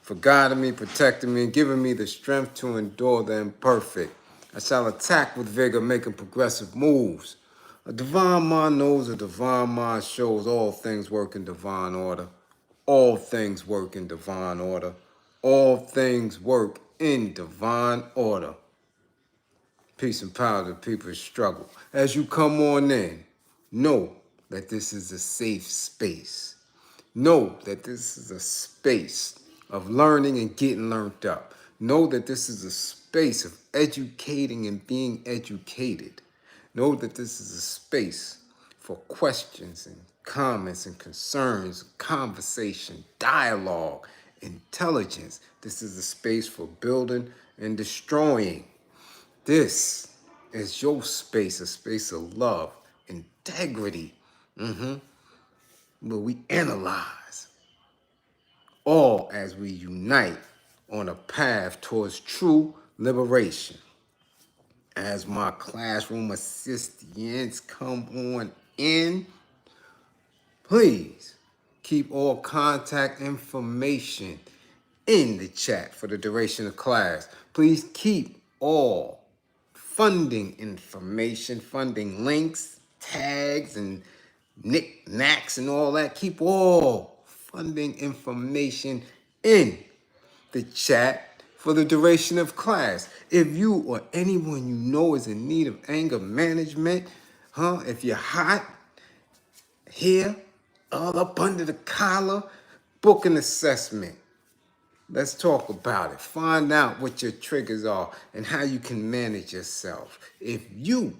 for guiding me, protecting me, and giving me the strength to endure the imperfect. I shall attack with vigor, making progressive moves. A divine mind knows, a divine mind shows. All things work in divine order. All things work in divine order. All things work in divine order. Peace and power to people's struggle. As you come on in, know that this is a safe space. Know that this is a space of learning and getting learned up. Know that this is a space of educating and being educated. Know that this is a space for questions and comments and concerns, conversation, dialogue, intelligence. This is a space for building and destroying. This is your space, a space of love, integrity, where we analyze, all as we unite on a path towards true liberation. As my classroom assistants come on in, please keep all contact information in the chat for the duration of class. Please keep all funding information, funding links, tags, and knickknacks and all that. Keep all funding information in the chat for the duration of class. If you or anyone you know is in need of anger management, if you're hot here, all up under the collar, book an assessment. Let's talk about it. Find out what your triggers are and how you can manage yourself. If you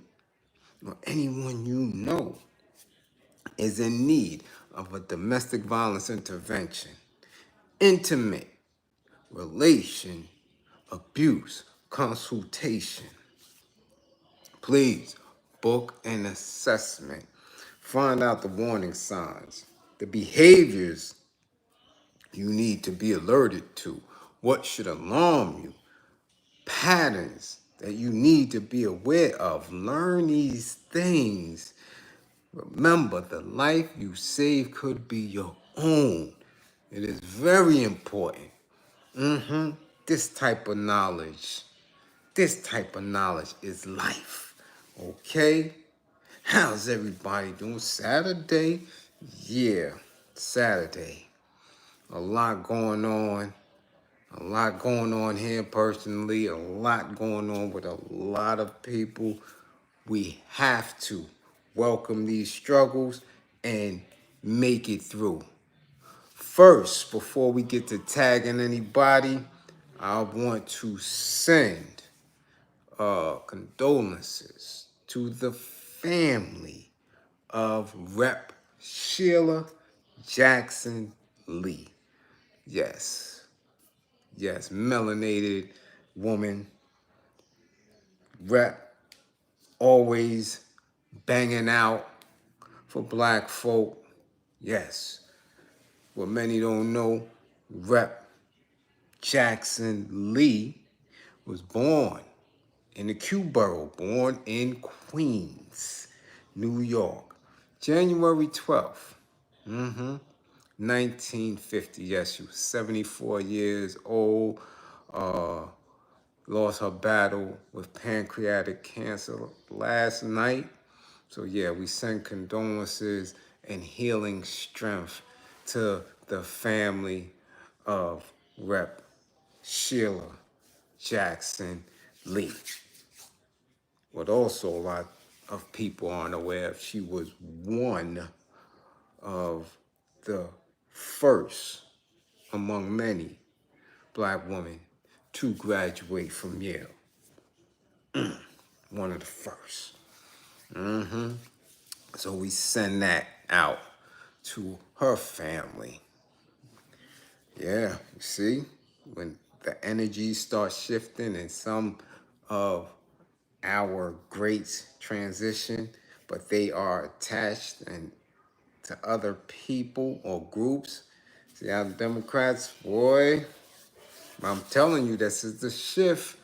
or anyone you know is in need of a domestic violence intervention, intimate relation abuse consultation, please book an assessment. Find out the warning signs, the behaviors you need to be alerted to, what should alarm you, patterns that you need to be aware of. Learn these things. Remember, the life you save could be your own. It is very important. This type of knowledge is life. Okay? How's everybody doing? Saturday? Yeah, Saturday. A lot going on. A lot going on here personally. A lot going on with a lot of people. We have to welcome these struggles and make it through. First, before we get to tagging anybody, I want to send condolences to the family of Rep. Sheila Jackson Lee. Yes, melanated woman, rep, always banging out for black folk. Yes, what many don't know, Rep. Jackson Lee was born in the Q Borough, born in Queens, New York, January 12th, 1950. Yes, she was 74 years old, lost her battle with pancreatic cancer last night. So yeah, we send condolences and healing strength to the family of Rep. Sheila Jackson Lee. What also a lot of people aren't aware of, she was one of the first among many black women to graduate from Yale. One of the first. So we send that out to her family. Yeah, you see, when the energy starts shifting and some of our greats transition, but they are attached and to other people or groups. See how the Democrats, boy, I'm telling you, this is the shift.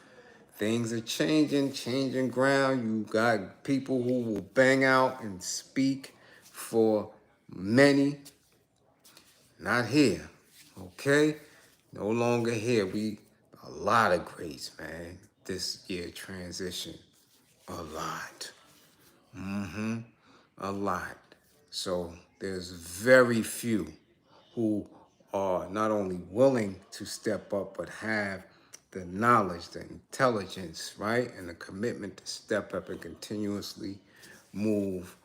Things are changing ground. You got people who will bang out and speak for many. Not here, okay? No longer here. We a lot of greats, man. This year transition. A lot. A lot. So there's very few who are not only willing to step up, but have the knowledge, the intelligence, right? And the commitment to step up and continuously move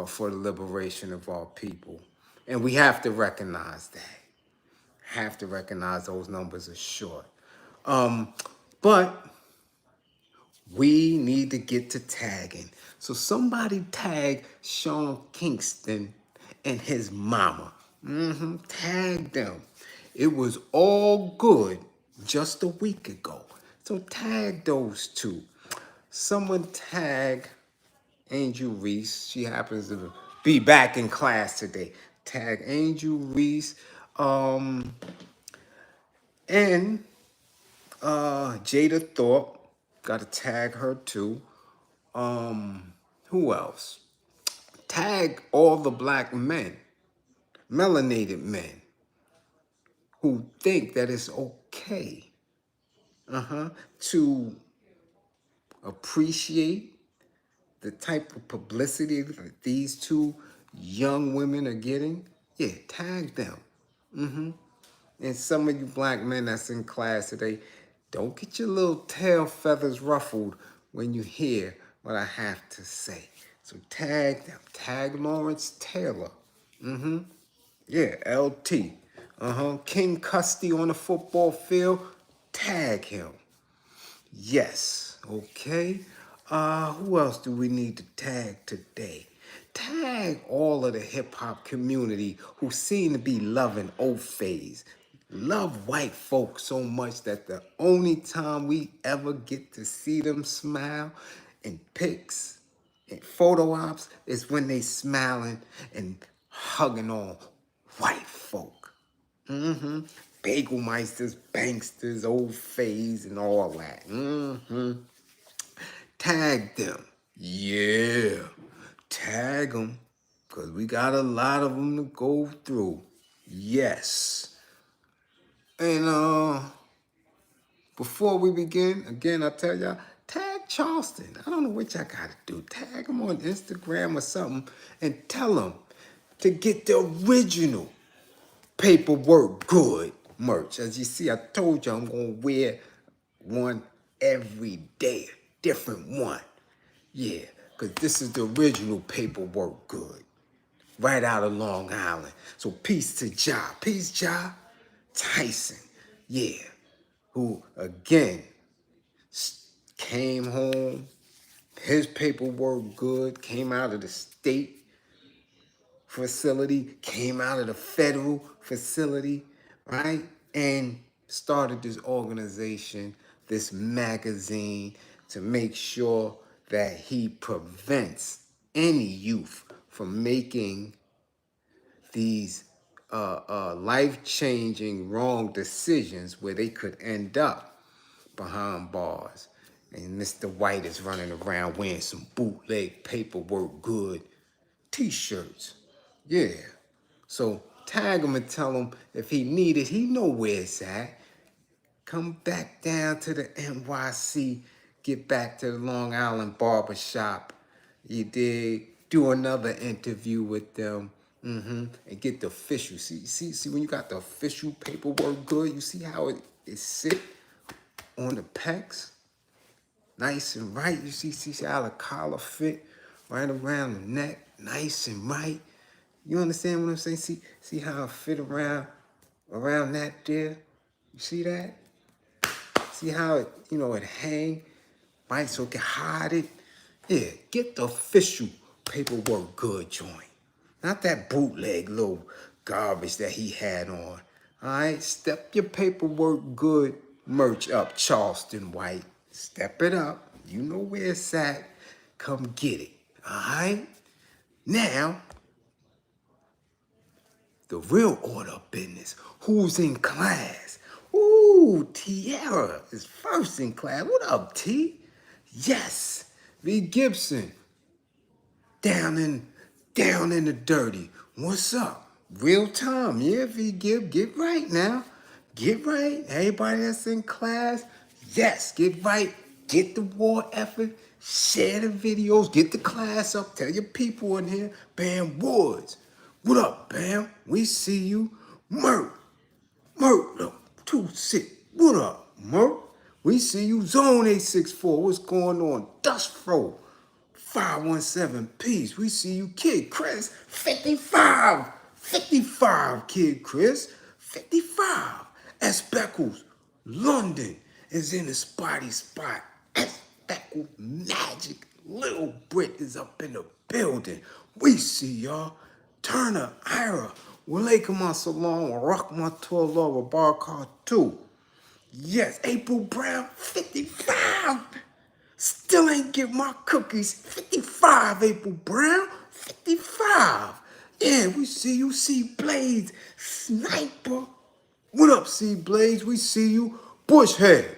for the liberation of our people. And we have to recognize that. Have to recognize those numbers are short. But we need to get to tagging. So somebody tag Sean Kingston and his mama. Tag them. It was all good just a week ago. So tag those two. Someone tag Angel Reese. She happens to be back in class today. Tag Angel Reese. And Jada Thorpe. Gotta tag her too. Who else? Tag all the black men, melanated men, who think that it's okay to appreciate the type of publicity that these two young women are getting. Yeah, tag them. And some of you black men that's in class today, don't get your little tail feathers ruffled when you hear what I have to say. So tag them. Tag Lawrence Taylor. Yeah, LT. King Custy on the football field. Tag him. Yes. Okay. Who else do we need to tag today? Tag all of the hip hop community who seem to be loving Ofay's. Love white folks so much that the only time we ever get to see them smile in pics and photo ops is when they smiling and hugging on white folk. Bagelmeisters, banksters, old fays, and all that. Tag them. Yeah. Tag them. Because we got a lot of them to go through. Yes. And before we begin, again, I tell y'all, tag Charleston. I don't know what y'all got to do. Tag him on Instagram or something and tell him to get the original Paperwork Good merch. As you see, I told you I'm going to wear one every day, a different one. Yeah, because this is the original Paperwork Good, right out of Long Island. So peace to Ja. Peace, Ja. Tyson. Yeah, who, again, came home. His paperwork good, came out of the state facility, came out of the federal facility, right? And started this organization, this magazine, to make sure that he prevents any youth from making these life-changing wrong decisions where they could end up behind bars. And Mr. White is running around wearing some bootleg Paperwork Good t-shirts. Yeah. So tag him and tell him if he need it, he know where it's at. Come back down to the NYC, get back to the Long Island barber shop. You dig? Do another interview with them. And get the official. See, when you got the official Paperwork Good, you see how it sit on the pecs? Nice and right. You see how the collar fit right around the neck, nice and right. You understand what I'm saying? See how it fit around that there? You see that? See how it, it hang, right? So it can hide it. Yeah, get the official Paperwork Good joint. Not that bootleg little garbage that he had on. All right, step your Paperwork Good merch up, Charleston White. Step it up. You know where it's at. Come get it. All right? Now, the real order of business. Who's in class? Ooh, Tiara is first in class. What up, T? Yes, V. Gibson. Down in the dirty. What's up? Real time. Yeah, V. Gib, get right now. Get right. Everybody that's in class, yes, get right. Get the war effort. Share the videos. Get the class up. Tell your people in here. Bam Woods. What up, Bam? We see you. Murk. Murk. Look, 2-6. What up, Murk? We see you. Zone 864. What's going on? Dust Fro. 517 Peace. We see you, Kid Chris. 55. 55, Kid Chris. 55. S. Beckles. London is in the spotty spot. S. Beckles Magic. Little Brit is up in the building. We see y'all. Turner, Ira. Walaikum Salam. Rahmatullah wa barakatuh. Yes, April Brown, 55. Still ain't get my cookies. 55, April Brown. 55. Yeah, we see you, C Blades. Sniper. What up, C Blades? We see you. Bushhead.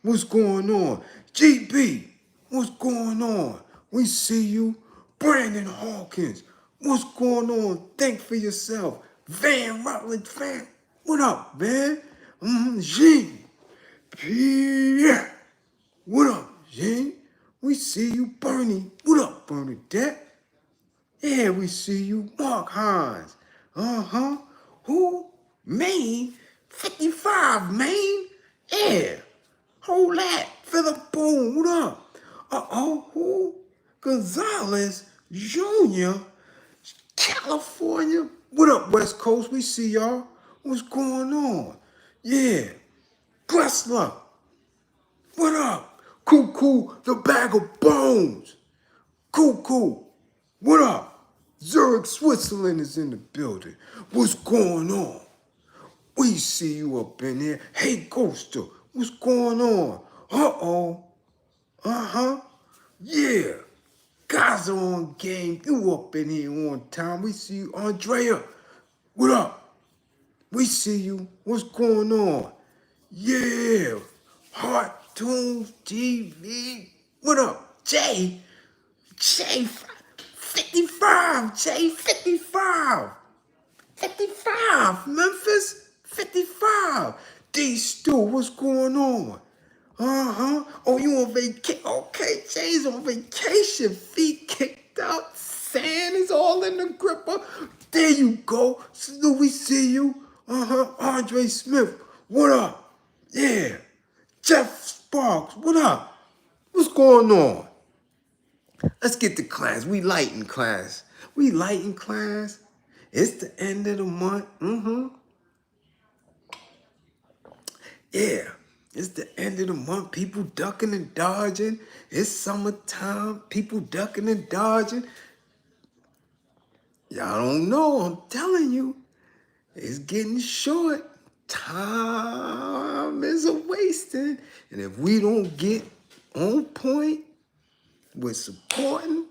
What's going on? GB. What's going on? We see you. Brandon Hawkins. What's going on? Think for yourself. Van Rutledge fan. What up, man? G. Pierre. What up, Gene? We see you, Bernie. What up, Bernadette? Yeah, we see you, Mark Hines. Uh-huh. Who? Maine? 55, Maine? Yeah. Hold that. Philip Boone, what up? Uh-oh, who? Gonzalez Jr., California. What up, West Coast? We see y'all. What's going on? Yeah. Gressler. What up? Cuckoo, the bag of bones. Cuckoo, what up? Zurich, Switzerland is in the building. What's going on? We see you up in here. Hey, Ghoster, what's going on? Uh-oh. Uh-huh. Yeah. Guys are on game. You up in here on time. We see you. Andrea, what up? We see you. What's going on? Yeah. Heart Tunes TV. What up? Jay. Jay 55. Jay 55. 55. Memphis 55. D Stu, what's going on? Uh-huh. Oh, you on vacation? Okay, Jay's on vacation. Feet kicked out. Sand is all in the gripper. There you go. Stu, we see you. Uh-huh. Andre Smith, what up? Yeah. Jeff Sparks, what up? What's going on? Let's get to class. We light in class. We light in class. It's the end of the month. Yeah. It's the end of the month. People ducking and dodging. It's summertime. People ducking and dodging. Y'all don't know. I'm telling you. It's getting short. Time is a wasting. And if we don't get on point with supporting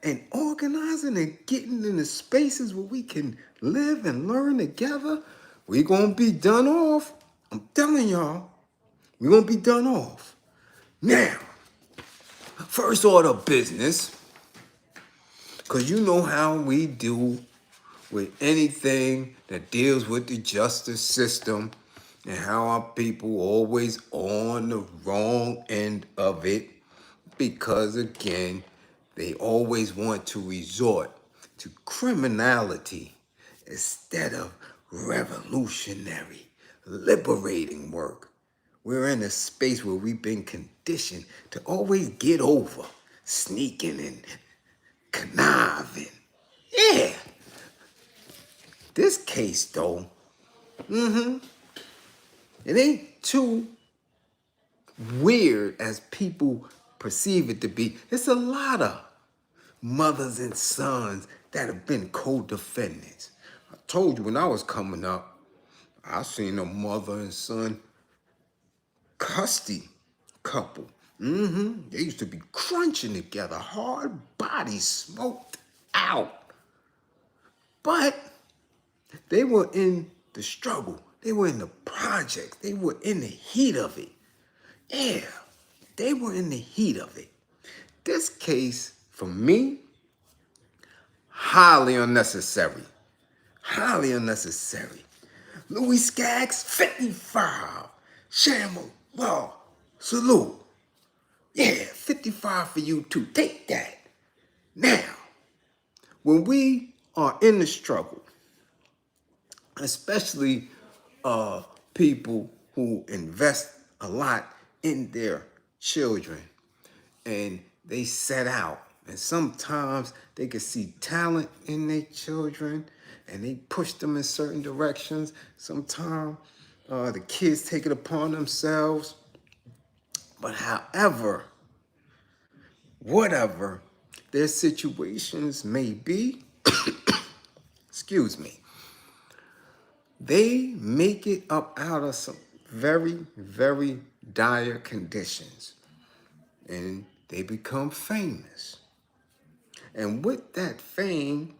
and organizing and getting in the spaces where we can live and learn together, we're going to be done off. I'm telling y'all, we're going to be done off. Now, first order of business, because you know how we do with anything that deals with the justice system and how our people always on the wrong end of it because, again, they always want to resort to criminality instead of revolutionary, liberating work. We're in a space where we've been conditioned to always get over, sneaking and conniving. Yeah. This case, though, it ain't too weird as people perceive it to be. It's a lot of mothers and sons that have been co-defendants. I told you when I was coming up, I seen a mother and son custody couple. They used to be crunching together, hard bodies smoked out. But they were in the struggle. They were in the projects. They were in the heat of it. Yeah, they were in the heat of it. This case, for me, highly unnecessary. Highly unnecessary. Louis Skaggs, 55. Shamble, well, salute. Yeah, 55 for you too. Take that. Now, when we are in the struggle, especially people who invest a lot in their children and they set out, and sometimes they can see talent in their children and they push them in certain directions. Sometimes the kids take it upon themselves. But however, whatever their situations may be, excuse me, they make it up out of some very, very dire conditions. And they become famous. And with that fame,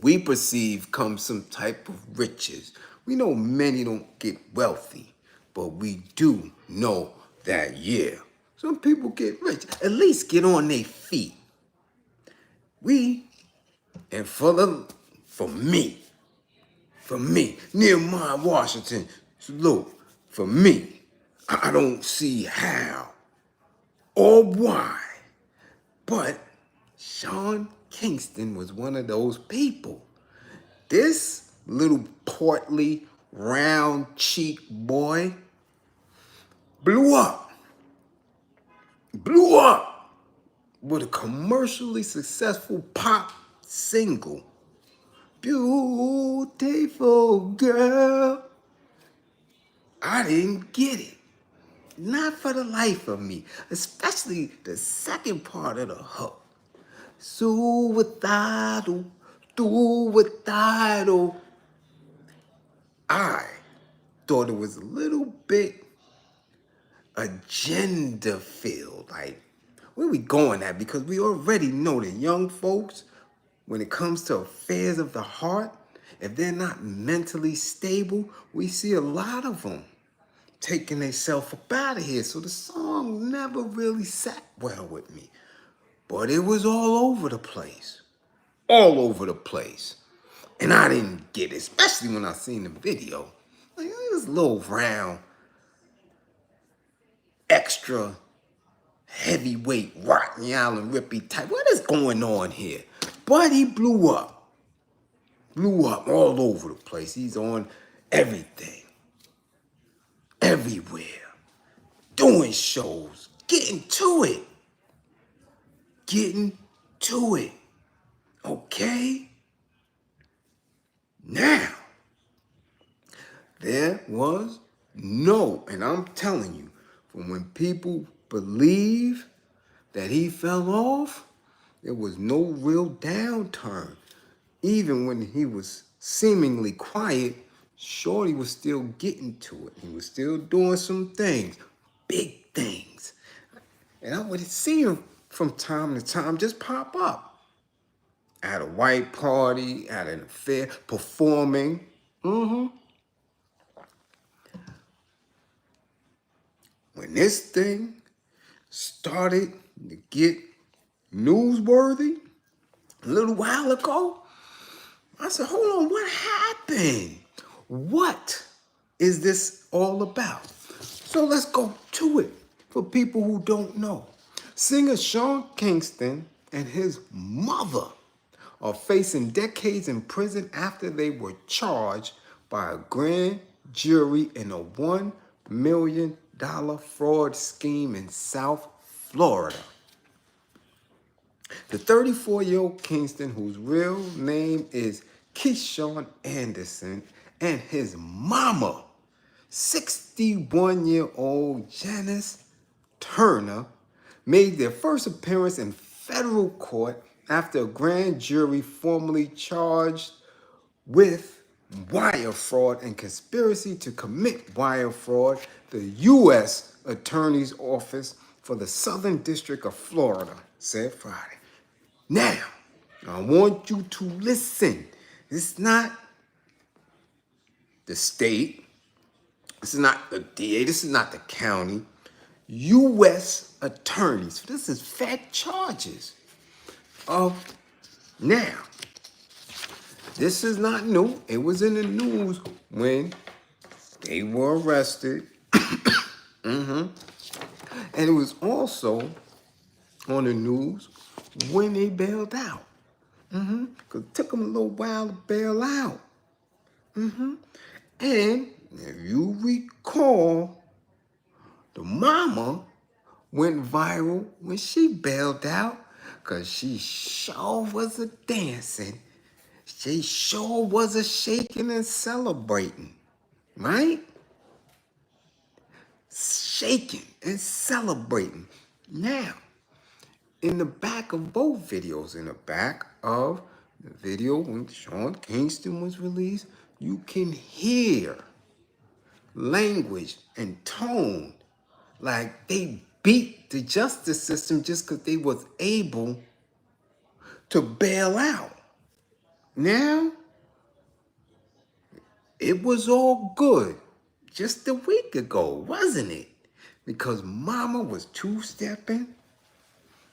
we perceive comes some type of riches. We know many don't get wealthy, but we do know that, yeah, some people get rich, at least get on their feet. And for me, Nehemiah Washington, salute, for me, I don't see how or why, but Sean Kingston was one of those people. This little portly, round cheek boy blew up with a commercially successful pop single. Beautiful girl. I didn't get it. Not for the life of me, especially the second part of the hook. Suicidal. I thought it was a little bit agenda filled. Like, where we going at? Because we already know that young folks, when it comes to affairs of the heart, if they're not mentally stable, we see a lot of them taking themselves up out of here. So the song never really sat well with me. But it was all over the place. All over the place. And I didn't get it, especially when I seen the video. Like, this little round, extra heavyweight, Rotten Island Rippy type. What is going on here? But he blew up. Blew up all over the place. He's on everything. Everywhere. Doing shows. Getting to it. Okay? Now, there was no, and I'm telling you, from when people believe that he fell off, there was no real downturn. Even when he was seemingly quiet, Shorty was still getting to it. He was still doing some things, big things. And I would see him from time to time just pop up at a white party, at an affair, performing. When this thing started to get newsworthy a little while ago, I said, hold on, what happened? What is this all about? So let's go to it for people who don't know. Singer Sean Kingston and his mother are facing decades in prison after they were charged by a grand jury in a $1 million fraud scheme in South Florida. The 34-year-old Kingston, whose real name is Keyshawn Anderson, and his mama, 61-year-old Janice Turner, made their first appearance in federal court after a grand jury formally charged with wire fraud and conspiracy to commit wire fraud the U.S. Attorney's Office for the Southern District of Florida said Friday. Now, I want you to listen. It's not the state. This is not the DA. This is not the county. U.S. attorneys. This is fed charges. Now, This is not new. It was in the news when they were arrested. And it was also on the news when they bailed out. Because it took them a little while to bail out. And if you recall, the mama went viral when she bailed out because she sure was a dancing. She sure was a shaking and celebrating, right? Shaking and celebrating. Now, in the back of both videos, in the back of the video when Sean Kingston was released, you can hear language and tone like they beat the justice system just because they was able to bail out. Now, it was all good just a week ago, wasn't it? Because mama was two-stepping,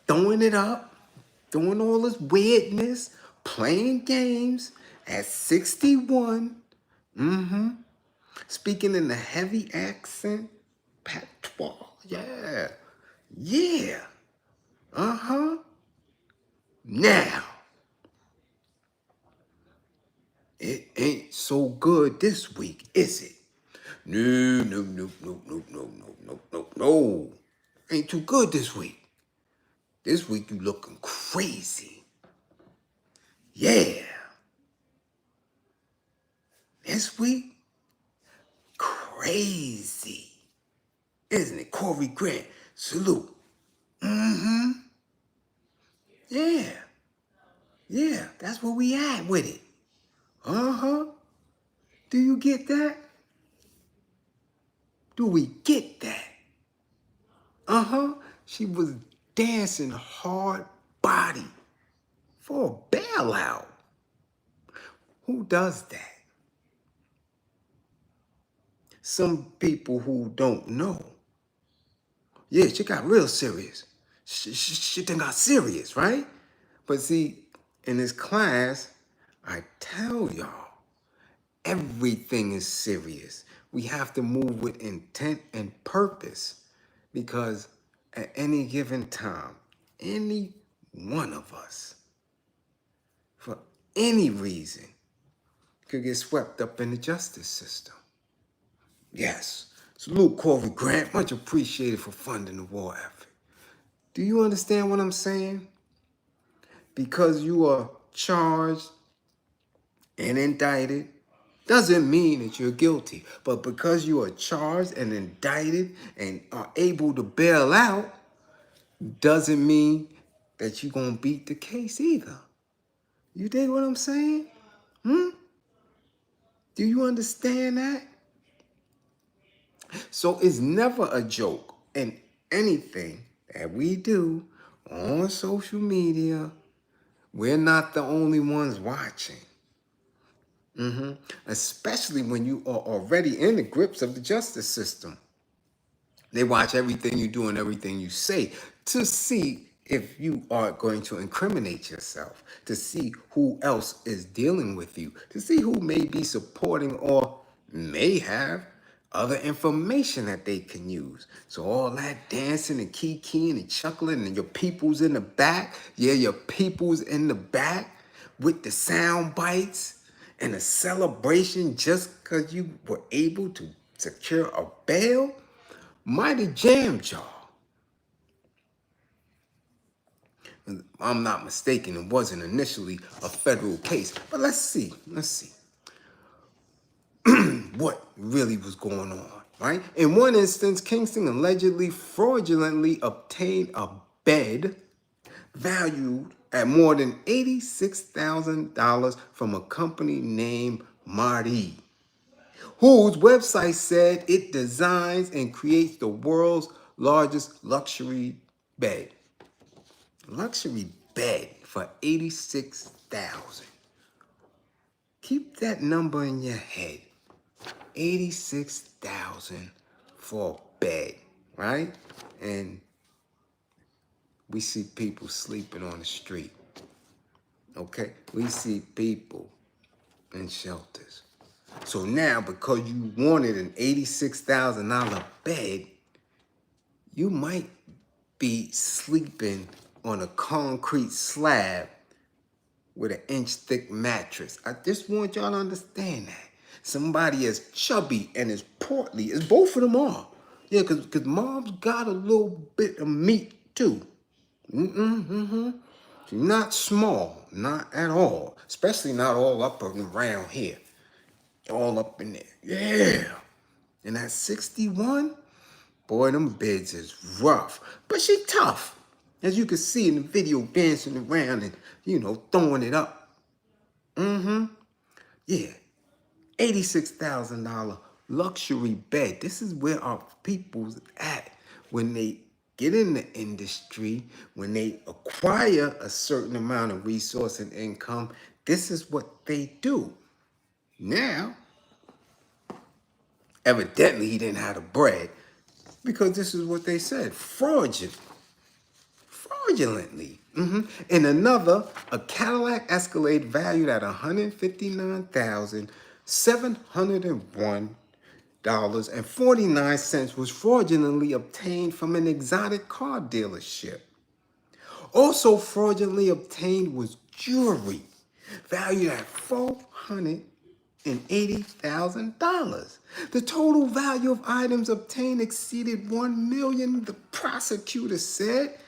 throwing it up, doing all this weirdness, playing games at 61. Speaking in a heavy accent, patois. Yeah. Yeah. Now, it ain't so good this week, is it? No, no, no, no, no, no, no, no, no, no. Ain't too good this week. This week you looking crazy. Yeah. This week, crazy. Isn't it? Corey Grant, salute. Yeah. Yeah, that's where we at with it. Do you get that? Do we get that? She was dancing hard body for a bailout. Who does that? Some people who don't know. Yeah, she got real serious. She done got serious, right? But see, in this class, I tell y'all, everything is serious. We have to move with intent and purpose because at any given time, any one of us, for any reason, could get swept up in the justice system. Yes. Salute Corey Grant. Much appreciated for funding the war effort. Do you understand what I'm saying? Because you are charged and indicted doesn't mean that you're guilty. But because you are charged and indicted and are able to bail out doesn't mean that you're going to beat the case either. You dig what I'm saying? Do you understand that? So it's never a joke in anything that we do on social media. We're not the only ones watching. Especially when you are already in the grips of the justice system. They watch everything you do and everything you say to see if you are going to incriminate yourself, to see who else is dealing with you, to see who may be supporting or may have other information that they can use. So all that dancing and kikiing and chuckling and your people's in the back, yeah, your people's in the back with the sound bites and a celebration just because you were able to secure a bail, might have jammed y'all. I'm not mistaken, it wasn't initially a federal case. But let's see what really was going on, right? In one instance, Kingston allegedly fraudulently obtained a bed valued at more than $86,000 from a company named Marty, whose website said it designs and creates the world's largest luxury bed. Luxury bed for $86,000. Keep that number in your head. $86,000 for a bed, right? And we see people sleeping on the street. Okay? We see people in shelters. So now, because you wanted an $86,000 bed, you might be sleeping on a concrete slab with an inch-thick mattress. I just want y'all to understand that. Somebody as chubby and as portly as both of them are. Yeah, because mom's got a little bit of meat, too. She's not small, not at all. Especially not all up and around here. All up in there. Yeah. And at 61, boy, them beds is rough. But she tough. As you can see in the video, dancing around and, throwing it up. Yeah. $86,000 luxury bed. This is where our people's at when they get in the industry, when they acquire a certain amount of resource and income. This is what they do. Now, evidently he didn't have the bread because this is what they said, fraudulently. And another, a Cadillac Escalade valued at $159,701.49 was fraudulently obtained from an exotic car dealership. Also fraudulently obtained was jewelry valued at $480,000. The total value of items obtained exceeded $1 million, the prosecutor said.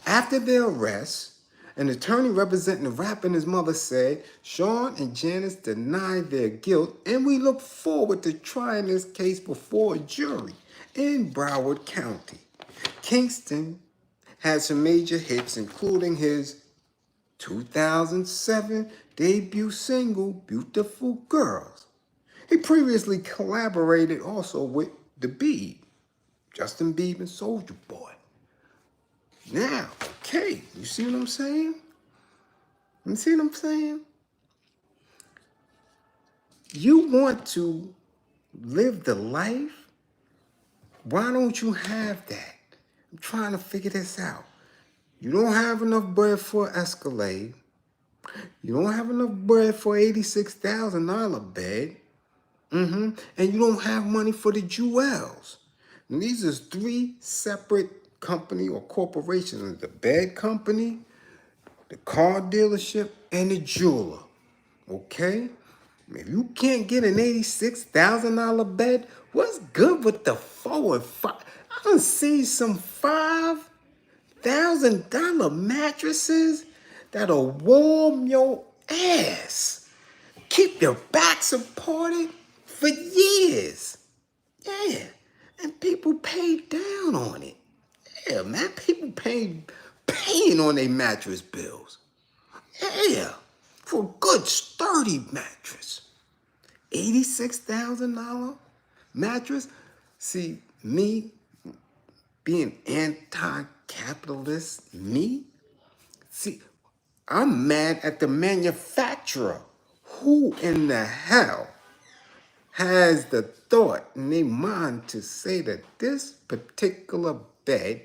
After their arrest, an attorney representing the rapper and his mother said, Sean and Janice denied their guilt, and we look forward to trying this case before a jury in Broward County. Kingston had some major hits, including his 2007 debut single, Beautiful Girls. He previously collaborated also with The Beeb, Justin Bieber and Soulja Boy. Now, okay, you see what I'm saying? You see what I'm saying? You want to live the life? Why don't you have that? I'm trying to figure this out. You don't have enough bread for Escalade. You don't have enough bread for $86,000 bed. And you don't have money for the jewels. And these are three separate company or corporations: the bed company, the car dealership, and the jeweler. Okay? If you can't get an $86,000 bed, what's good with the 4 and 5? I done see some $5,000 mattresses that'll warm your ass, keep your back supported for years. Yeah, and people pay down on it. Yeah, man, people paying on their mattress bills. Yeah, for a good sturdy mattress. $86,000 mattress. See, me being anti-capitalist, I'm mad at the manufacturer. Who in the hell has the thought in their mind to say that this particular bed,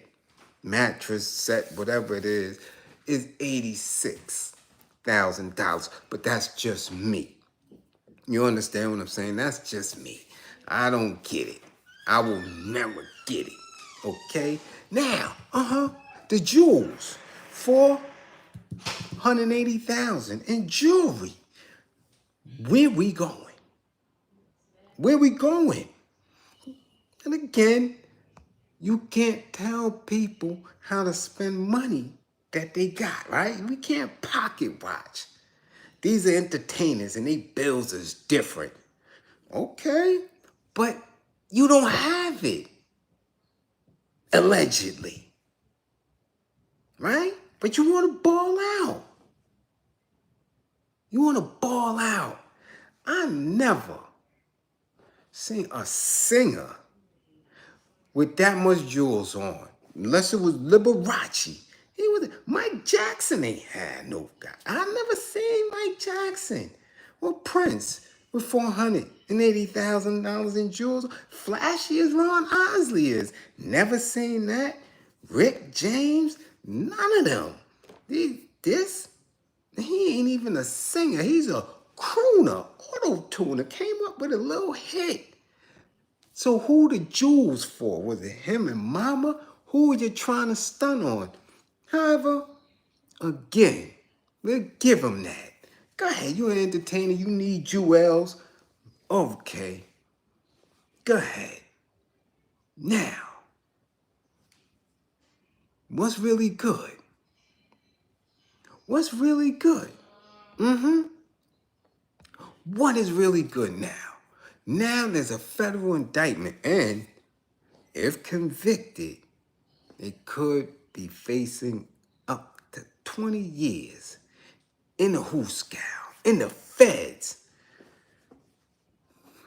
mattress, set, whatever it is $86,000? But that's just me. You understand what I'm saying? That's just me. I don't get it. I will never get it. Okay? Now, the jewels, $480,000 in jewelry. Where we going? Where we going? And again, you can't tell people how to spend money that they got, right? We can't pocket watch. These are entertainers and their bills is different. Okay, but you don't have it. Allegedly. Right? But you want to ball out. You want to ball out. I never seen a singer with that much jewels on, unless it was Liberace. Mike Jackson ain't had no guy. I never seen Mike Jackson. Well, Prince with $480,000 in jewels, flashy as Ron Osley is. Never seen that. Rick James, none of them. He ain't even a singer. He's a crooner, auto-tuner, came up with a little hit. So who the jewels for? Was it him and mama? Who were you trying to stun on? However, again, we'll give him that. Go ahead, you're an entertainer, you need jewels. Okay, go ahead. Now, what's really good? What's really good? What is really good now? Now there's a federal indictment, and if convicted, they could be facing up to 20 years in the hoosegow, in the feds.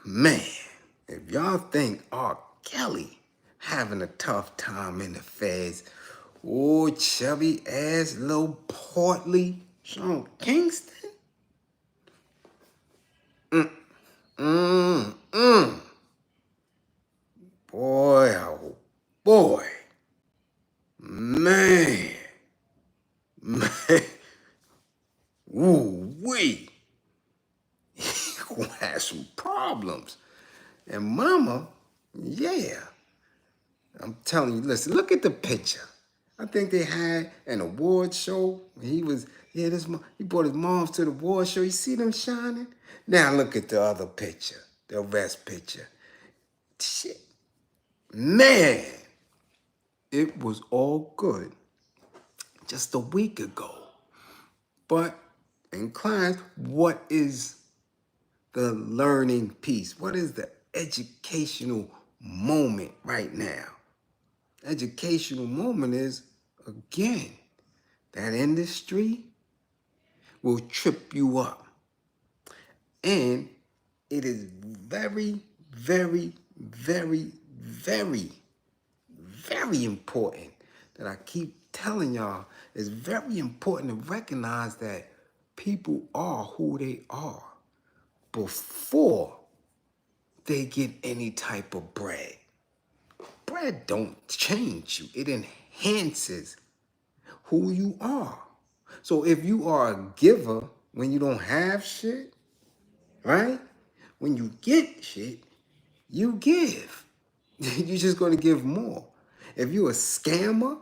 Man, if y'all think R. Kelly having a tough time in the feds, oh, chubby ass, little portly Sean Kingston? Boy, oh boy. Man. Ooh-wee. He gonna have some problems. And mama, yeah. I'm telling you, listen, look at the picture. I think they had an award show. He brought his mom to the award show. You see them shining? Now look at the other picture, the best picture. Shit. Man, it was all good just a week ago. But in class, what is the learning piece? What is the educational moment right now? Educational moment is, again, that industry will trip you up. And it is very, very, very, very, very important that I keep telling y'all, it's very important to recognize that people are who they are before they get any type of bread. Bread don't change you. It enhances who you are. So if you are a giver when you don't have shit, right? When you get shit, you give. You're just going to give more. If you're a scammer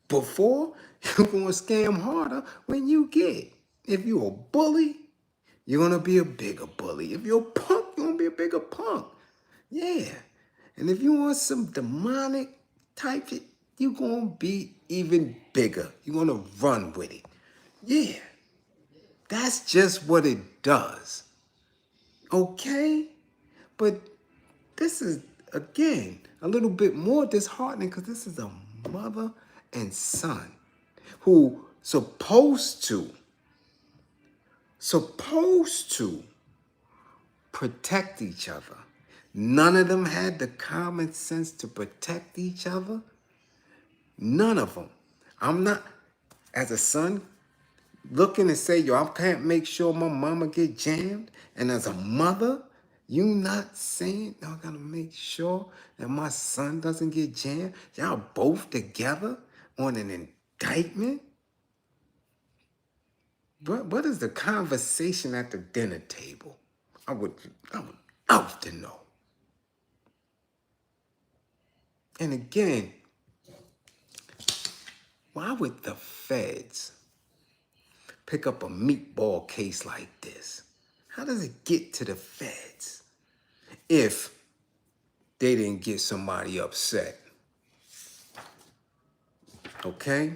before, you're going to scam harder when you get. If you're a bully, you're going to be a bigger bully. If you're a punk, you're going to be a bigger punk. Yeah. And if you want some demonic type shit, you're going to be even bigger. You're going to run with it. Yeah. That's just what it does. Okay? But this is, again, a little bit more disheartening because this is a mother and son who supposed to protect each other. None of them had the common sense to protect each other. None of them. I'm not, as a son, looking and say, yo, I can't make sure my mama get jammed. And as a mother, you not saying, I gotta make sure that my son doesn't get jammed. Y'all both together on an indictment? What is the conversation at the dinner table? I would love to know. And again, why would the feds pick up a meatball case like this? How does it get to the feds if they didn't get somebody upset? Okay?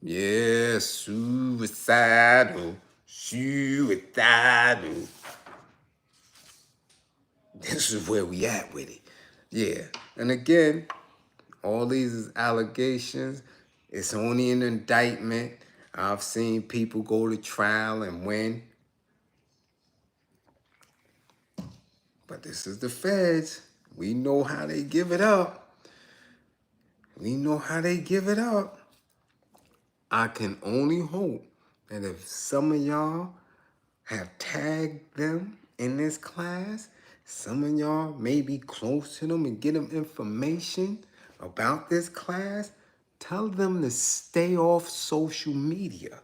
Yeah, suicidal. This is where we at with it. Yeah. And again, all these allegations, it's only an indictment. I've seen people go to trial and win. But this is the feds. We know how they give it up. We know how they give it up. I can only hope that if some of y'all have tagged them in this class, some of y'all may be close to them and get them information about this class, tell them to stay off social media.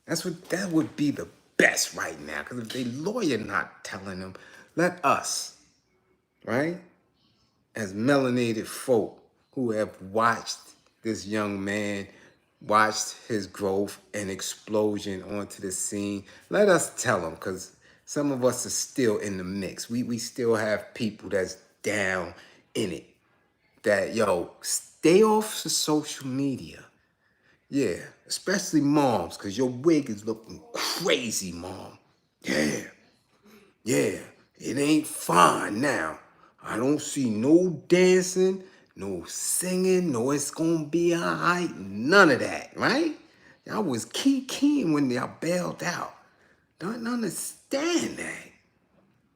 That would be the best right now. Because if the lawyer not telling them, let us, right, as melanated folk who have watched this young man, watched his growth and explosion onto the scene, let us tell him, because some of us are still in the mix. We still have people that's down in it. That, yo, stay off the social media. Yeah, especially moms, because your wig is looking crazy, mom. Yeah, yeah, it ain't fine now. I don't see no dancing, no singing, no it's gonna be all right, none of that, right? Y'all was keying when y'all bailed out. Don't understand that.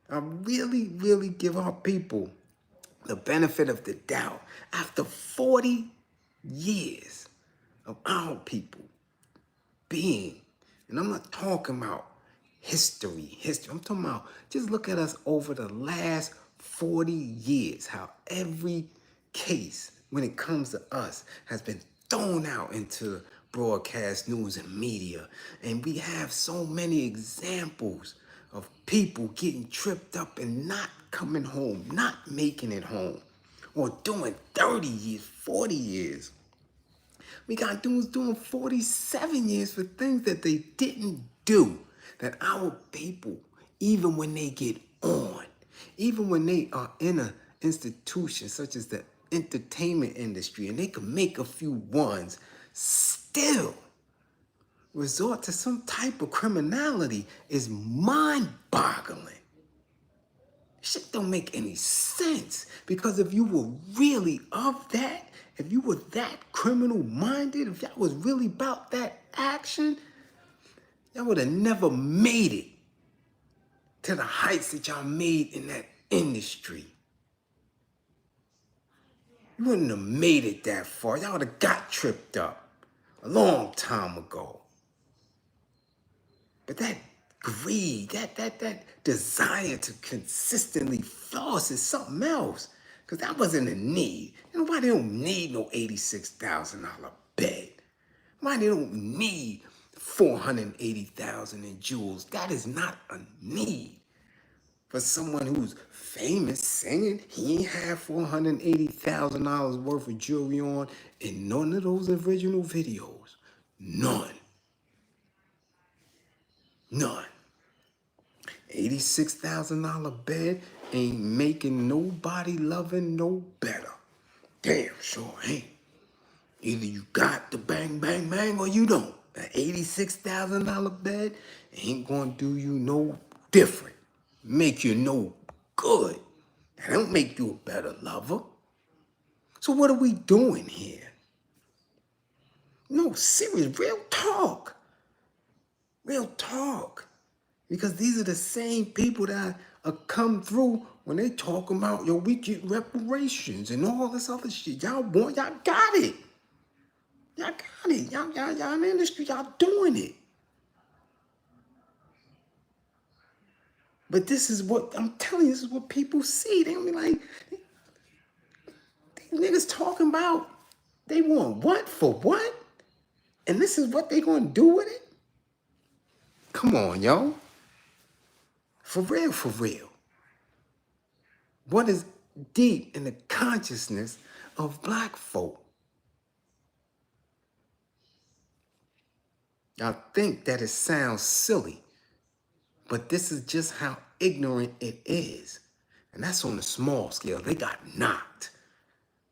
I really give our people the benefit of the doubt. After 40 years of our people being, and I'm not talking about history. I'm talking about just look at us over the last 40 years, how every case when it comes to us has been thrown out into broadcast news and media. And we have so many examples of people getting tripped up and not coming home, not making it home, or doing 30 years, 40 years. We got dudes doing 47 years for things that they didn't do. That our people, even when they get on, even when they are in an institution such as the entertainment industry and they can make a few ones, still resort to some type of criminality is mind-boggling. Shit don't make any sense, because if you were really of that, if you were that criminal minded, if y'all was really about that action, y'all would have never made it to the heights that y'all made in that industry. You wouldn't have made it that far. Y'all would have got tripped up a long time ago. But that greed, that desire to consistently floss is something else. Because that wasn't a need. Nobody don't need no $86,000 bed. Nobody don't need $480,000 in jewels. That is not a need. For someone who's famous singing, he ain't have $480,000 worth of jewelry on in none of those original videos. None. $86,000 bed ain't making nobody loving no better. Damn sure ain't. Either you got the bang, bang, bang, or you don't. That $86,000 bed ain't gonna do you no different. Make you no good. That don't make you a better lover. So what are we doing here? No, serious, real talk. Real talk. Because these are the same people that come through when they talking about, yo, we get reparations and all this other shit. Y'all got it. Y'all got it. Y'all in the industry, y'all doing it. But this is what, I'm telling you, this is what people see. They gonna be like, these niggas talking about, they want what for what? And this is what they gonna do with it? Come on, yo. For real, for real. What is deep in the consciousness of black folk? Y'all think that it sounds silly, but this is just how ignorant it is. And that's on a small scale. They got knocked.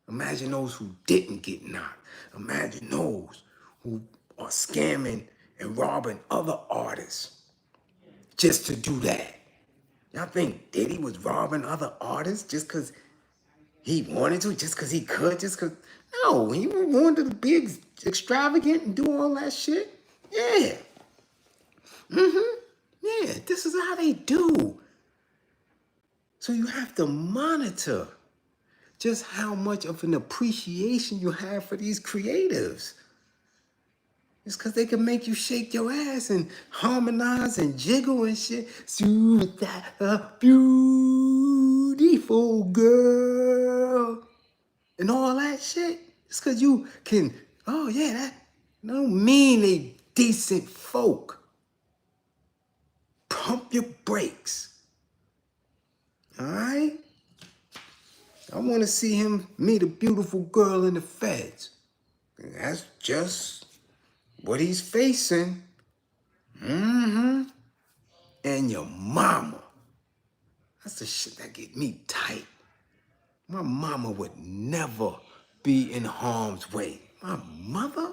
Imagine those who didn't get knocked. Imagine those who are scamming and robbing other artists just to do that. Y'all think Diddy was robbing other artists just because he wanted to, just because he could, just because? No, he wanted to be extravagant and do all that shit. Yeah. Yeah, this is how they do. So you have to monitor just how much of an appreciation you have for these creatives. It's because they can make you shake your ass and harmonize and jiggle and shit. Soothe that beautiful girl. And all that shit. It's because you can, oh yeah, that don't mean they decent folk. Pump your brakes. All right? I want to see him meet a beautiful girl in the feds. And that's just what he's facing. Mm-hmm. And your mama. That's the shit that get me tight. My mama would never be in harm's way. My mother?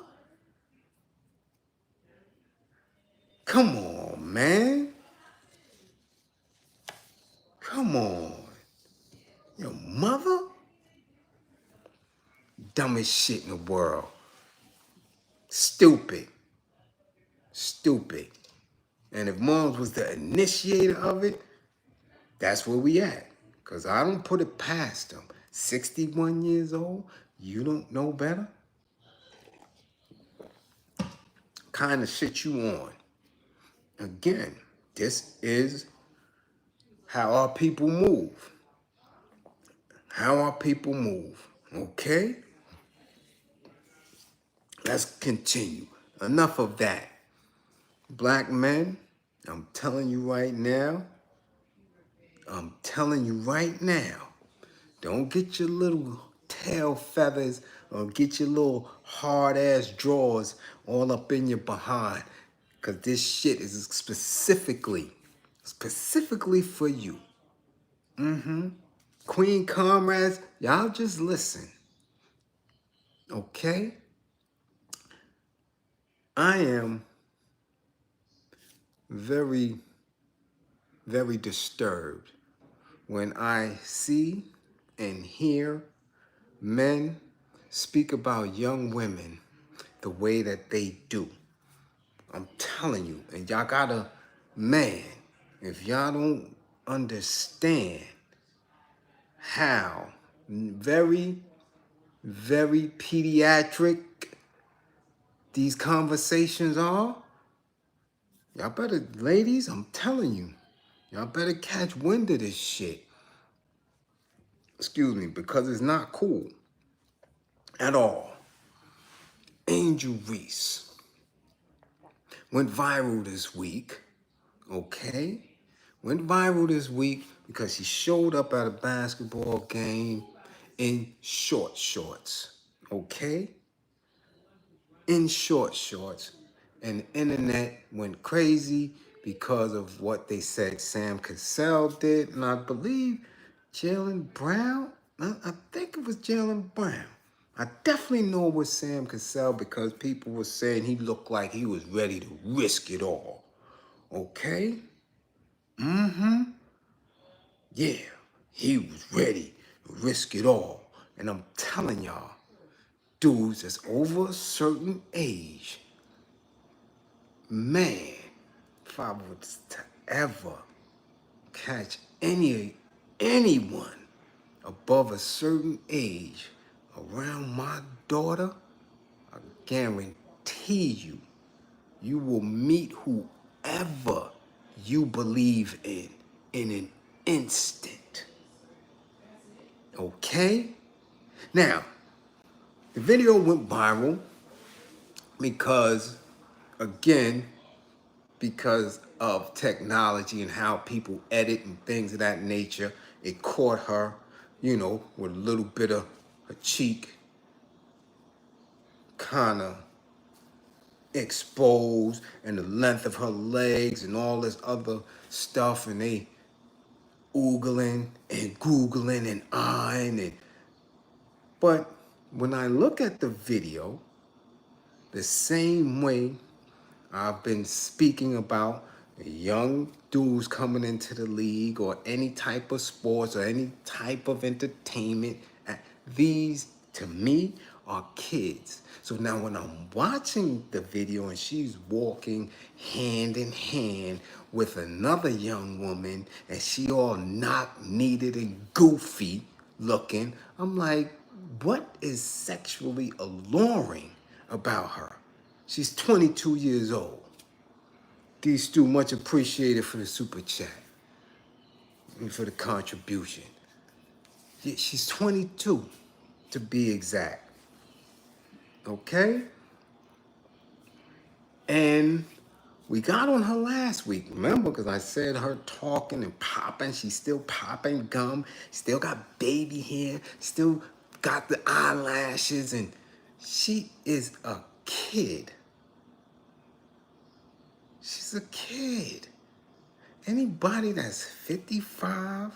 Come on, man. Come on. Your mother? Dumbest shit in the world. Stupid. Stupid. And if moms was the initiator of it, that's where we at. Because I don't put it past them. 61 years old, you don't know better? Kind of shit you on. Again, this is how our people move. How our people move. Okay? Let's continue. Enough of that. Black men, I'm telling you right now, don't get your little tail feathers or get your little hard-ass drawers all up in your behind. Because this shit is specifically for you. Queen comrades, y'all just listen. Okay? I am very, very disturbed when I see and hear men speak about young women the way that they do. I'm telling you, and y'all gotta, man, if y'all don't understand how very, very pediatric these conversations are, y'all better, ladies, I'm telling you, y'all better catch wind of this shit. Excuse me, because it's not cool at all. Angel Reese went viral this week, okay? Went viral this week because he showed up at a basketball game in short shorts, okay? In short shorts. And the internet went crazy because of what they said Sam Cassell did. And I believe Jaylen Brown, I think it was Jaylen Brown. I definitely know it was Sam Cassell because people were saying he looked like he was ready to risk it all. Okay? Yeah, he was ready to risk it all. And I'm telling y'all, dudes that's over a certain age, man, if I was to ever catch anyone above a certain age around my daughter, I guarantee you will meet whoever you believe in an instant. Okay? Now, the video went viral because, again, because of technology and how people edit and things of that nature. It caught her, with a little bit of her cheek kind of exposed and the length of her legs and all this other stuff, and they oogling and googling and eyeing it. But when I look at the video, the same way I've been speaking about young dudes coming into the league or any type of sports or any type of entertainment, these, to me, are kids. So now when I'm watching the video and she's walking hand in hand with another young woman and she all knock-kneaded and goofy looking, I'm like, what is sexually alluring about her? She's 22 years old. D. Stu, much appreciated for the super chat and for the contribution. Yeah, she's 22, to be exact. Okay? And we got on her last week, remember? Because I said her talking and popping. She's still popping gum. Still got baby hair. Still got the eyelashes. And she is a kid. She's a kid. Anybody that's 55,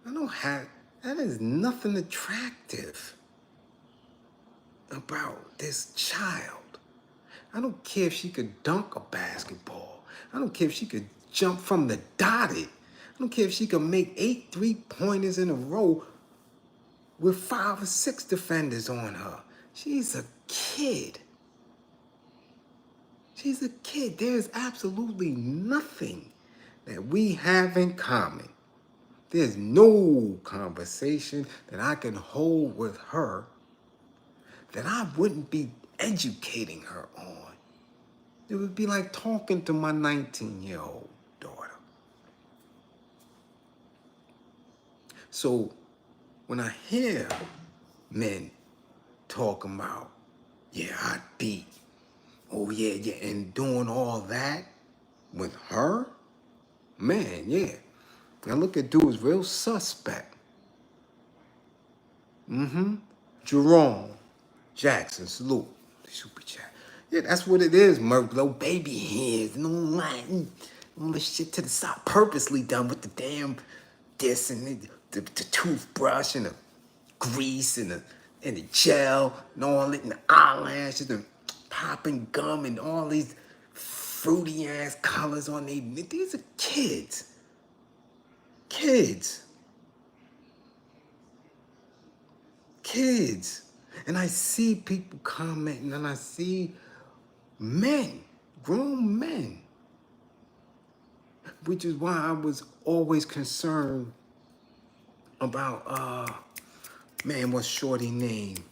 I don't have, that is nothing attractive about this child. I don't care if she could dunk a basketball. I don't care if she could jump from the dotted. I don't care if she could make 8 3-pointers in a row with 5 or 6 defenders on her. She's a kid. She's a kid. There's absolutely nothing that we have in common. There's no conversation that I can hold with her that I wouldn't be educating her on. It would be like talking to my 19-year-old daughter. So when I hear men talking about, yeah, I beat, oh yeah, and doing all that with her, man, yeah. I look at dudes real suspect. Jerome Jackson, salute. Super chat. Yeah, that's what it is, Merc. Little baby hairs and all that. All this shit to the side. Purposely done with the damn this and the toothbrush and the grease and the gel and all it and the eyelashes and popping gum and all these fruity ass colors on they. These are kids. Kids. And I see people commenting and I see men, grown men, which is why I was always concerned about, man, what's Shorty name?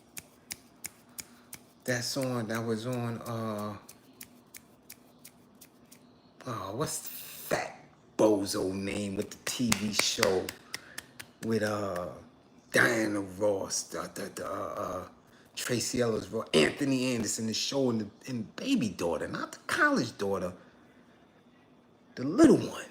That was on, what's the fat bozo name with the TV show with, Diana Ross, Tracy Ellis Ross, Anthony Anderson, the show, and the baby daughter, not the college daughter, the little one.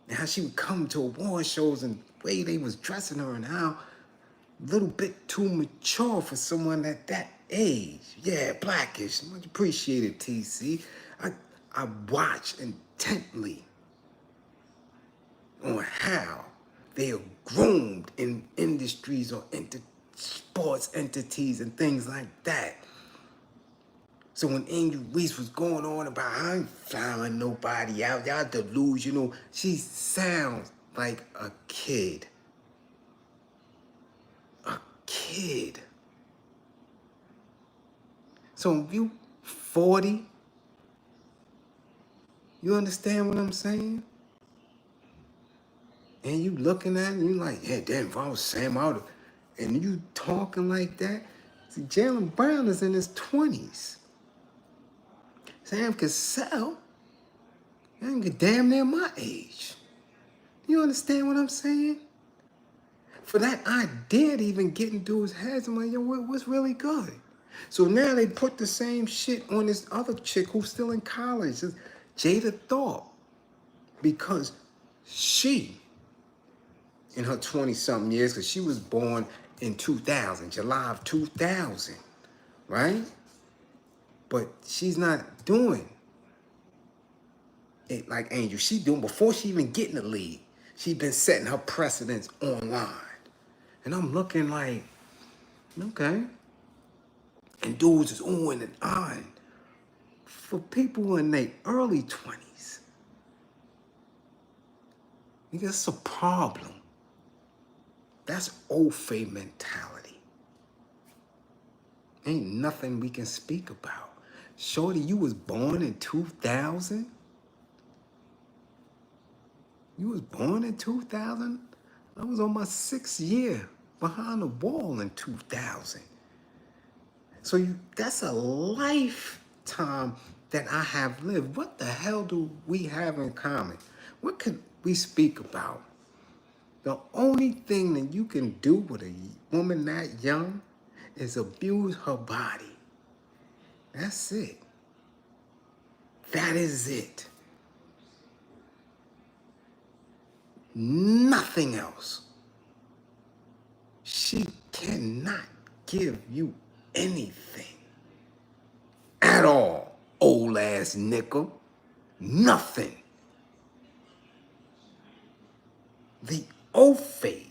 And how she would come to award shows and the way they was dressing her and how a little bit too mature for someone at that age. Yeah, Blackish. Much appreciated, TC. I watch intently on how they are groomed in industries or sports entities and things like that. So when Angel Reese was going on about, I ain't flying nobody out, y'all delusional, she sounds like a kid. A kid. So if you 40, you understand what I'm saying? And you looking at it, and you like, yeah, damn, if I was Sam out, and you talking like that. See, Jaylen Brown is in his 20s. Sam Cassell, I ain't damn near my age. You understand what I'm saying? For that idea to even get in dudes' heads, I'm like, yo, what's really good? So now they put the same shit on this other chick who's still in college, Jada Thorpe, because she, in her 20-something years, because she was born in 2000, July of 2000, right? But she's not doing it like Angel. She doing, before she even get in the league, she been setting her precedents online. And I'm looking like, okay. And dudes is on and on. For people in their early 20s, that's a problem. That's Ofay mentality. Ain't nothing we can speak about. Shorty, you was born in 2000? You was born in 2000? I was on my 6th year behind the wall in 2000. So that's a lifetime that I have lived. What the hell do we have in common? What could we speak about? The only thing that you can do with a woman that young is abuse her body. That's it. That is it. Nothing else. She cannot give you anything at all, old ass nickel. Nothing. The Ofay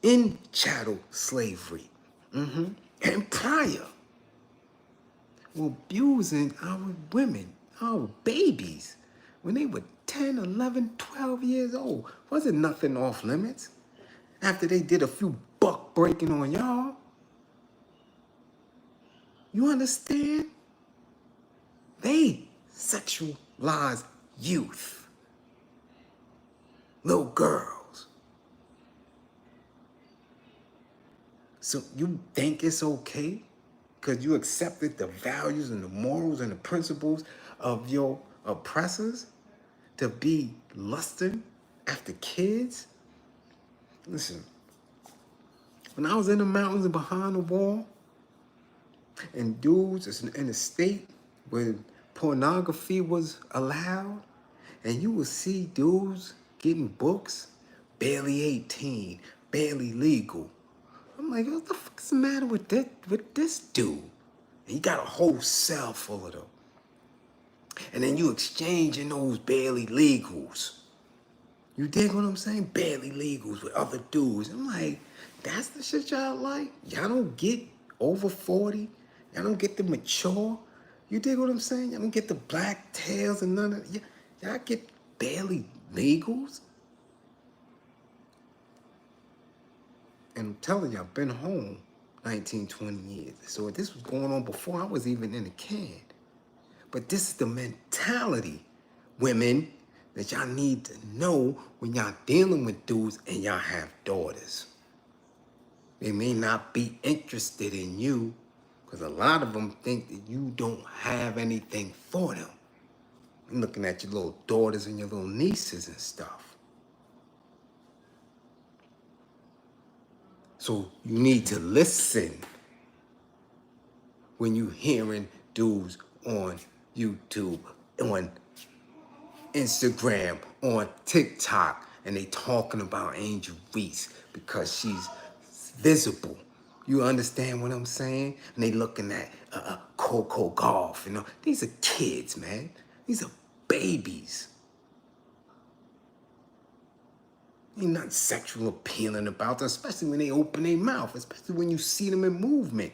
in chattel slavery and prior were abusing our women, our babies, when they were 10, 11, 12 years old. Wasn't nothing off limits. After they did a few buck breaking on y'all. You understand? They sexualize youth. Little girls. So you think it's okay because you accepted the values and the morals and the principles of your oppressors to be lusting after kids? Listen, when I was in the mountains and behind the wall, and dudes in the state where pornography was allowed, and you would see dudes getting books, barely 18, barely legal. I'm like, what the fuck is the matter with this dude? And he got a whole cell full of them. And then you exchanging those barely legals. You dig what I'm saying? Barely legals with other dudes. I'm like, that's the shit y'all like? Y'all don't get over 40? Y'all don't get to mature? You dig what I'm saying? Y'all don't get the black tails and none of y'all get barely legals? And I'm telling you, I've been home 19, 20 years. So this was going on before I was even in the can. But this is the mentality, women, that y'all need to know when y'all dealing with dudes and y'all have daughters. They may not be interested in you because a lot of them think that you don't have anything for them. I'm looking at your little daughters and your little nieces and stuff. So you need to listen when you hearing dudes on YouTube, on Instagram, on TikTok, and they talking about Angel Reese because she's visible. You understand what I'm saying? And they looking at Coco Golf. You know, these are kids, man. These are babies. Ain't nothing sexual appealing about them, especially when they open their mouth, especially when you see them in movement.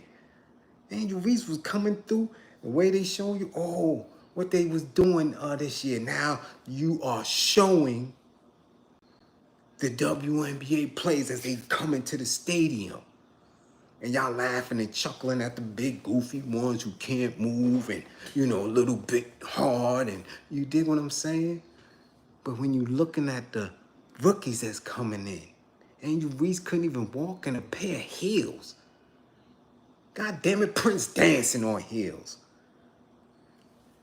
Angel Reese was coming through, the way they show you, oh, what they was doing this year. Now you are showing the WNBA players as they come into the stadium. And y'all laughing and chuckling at the big goofy ones who can't move and, you know, a little bit hard. And you dig what I'm saying? But when you looking at the rookies that's coming in, Angel Reese couldn't even walk in a pair of heels. God damn it, Prince dancing on heels.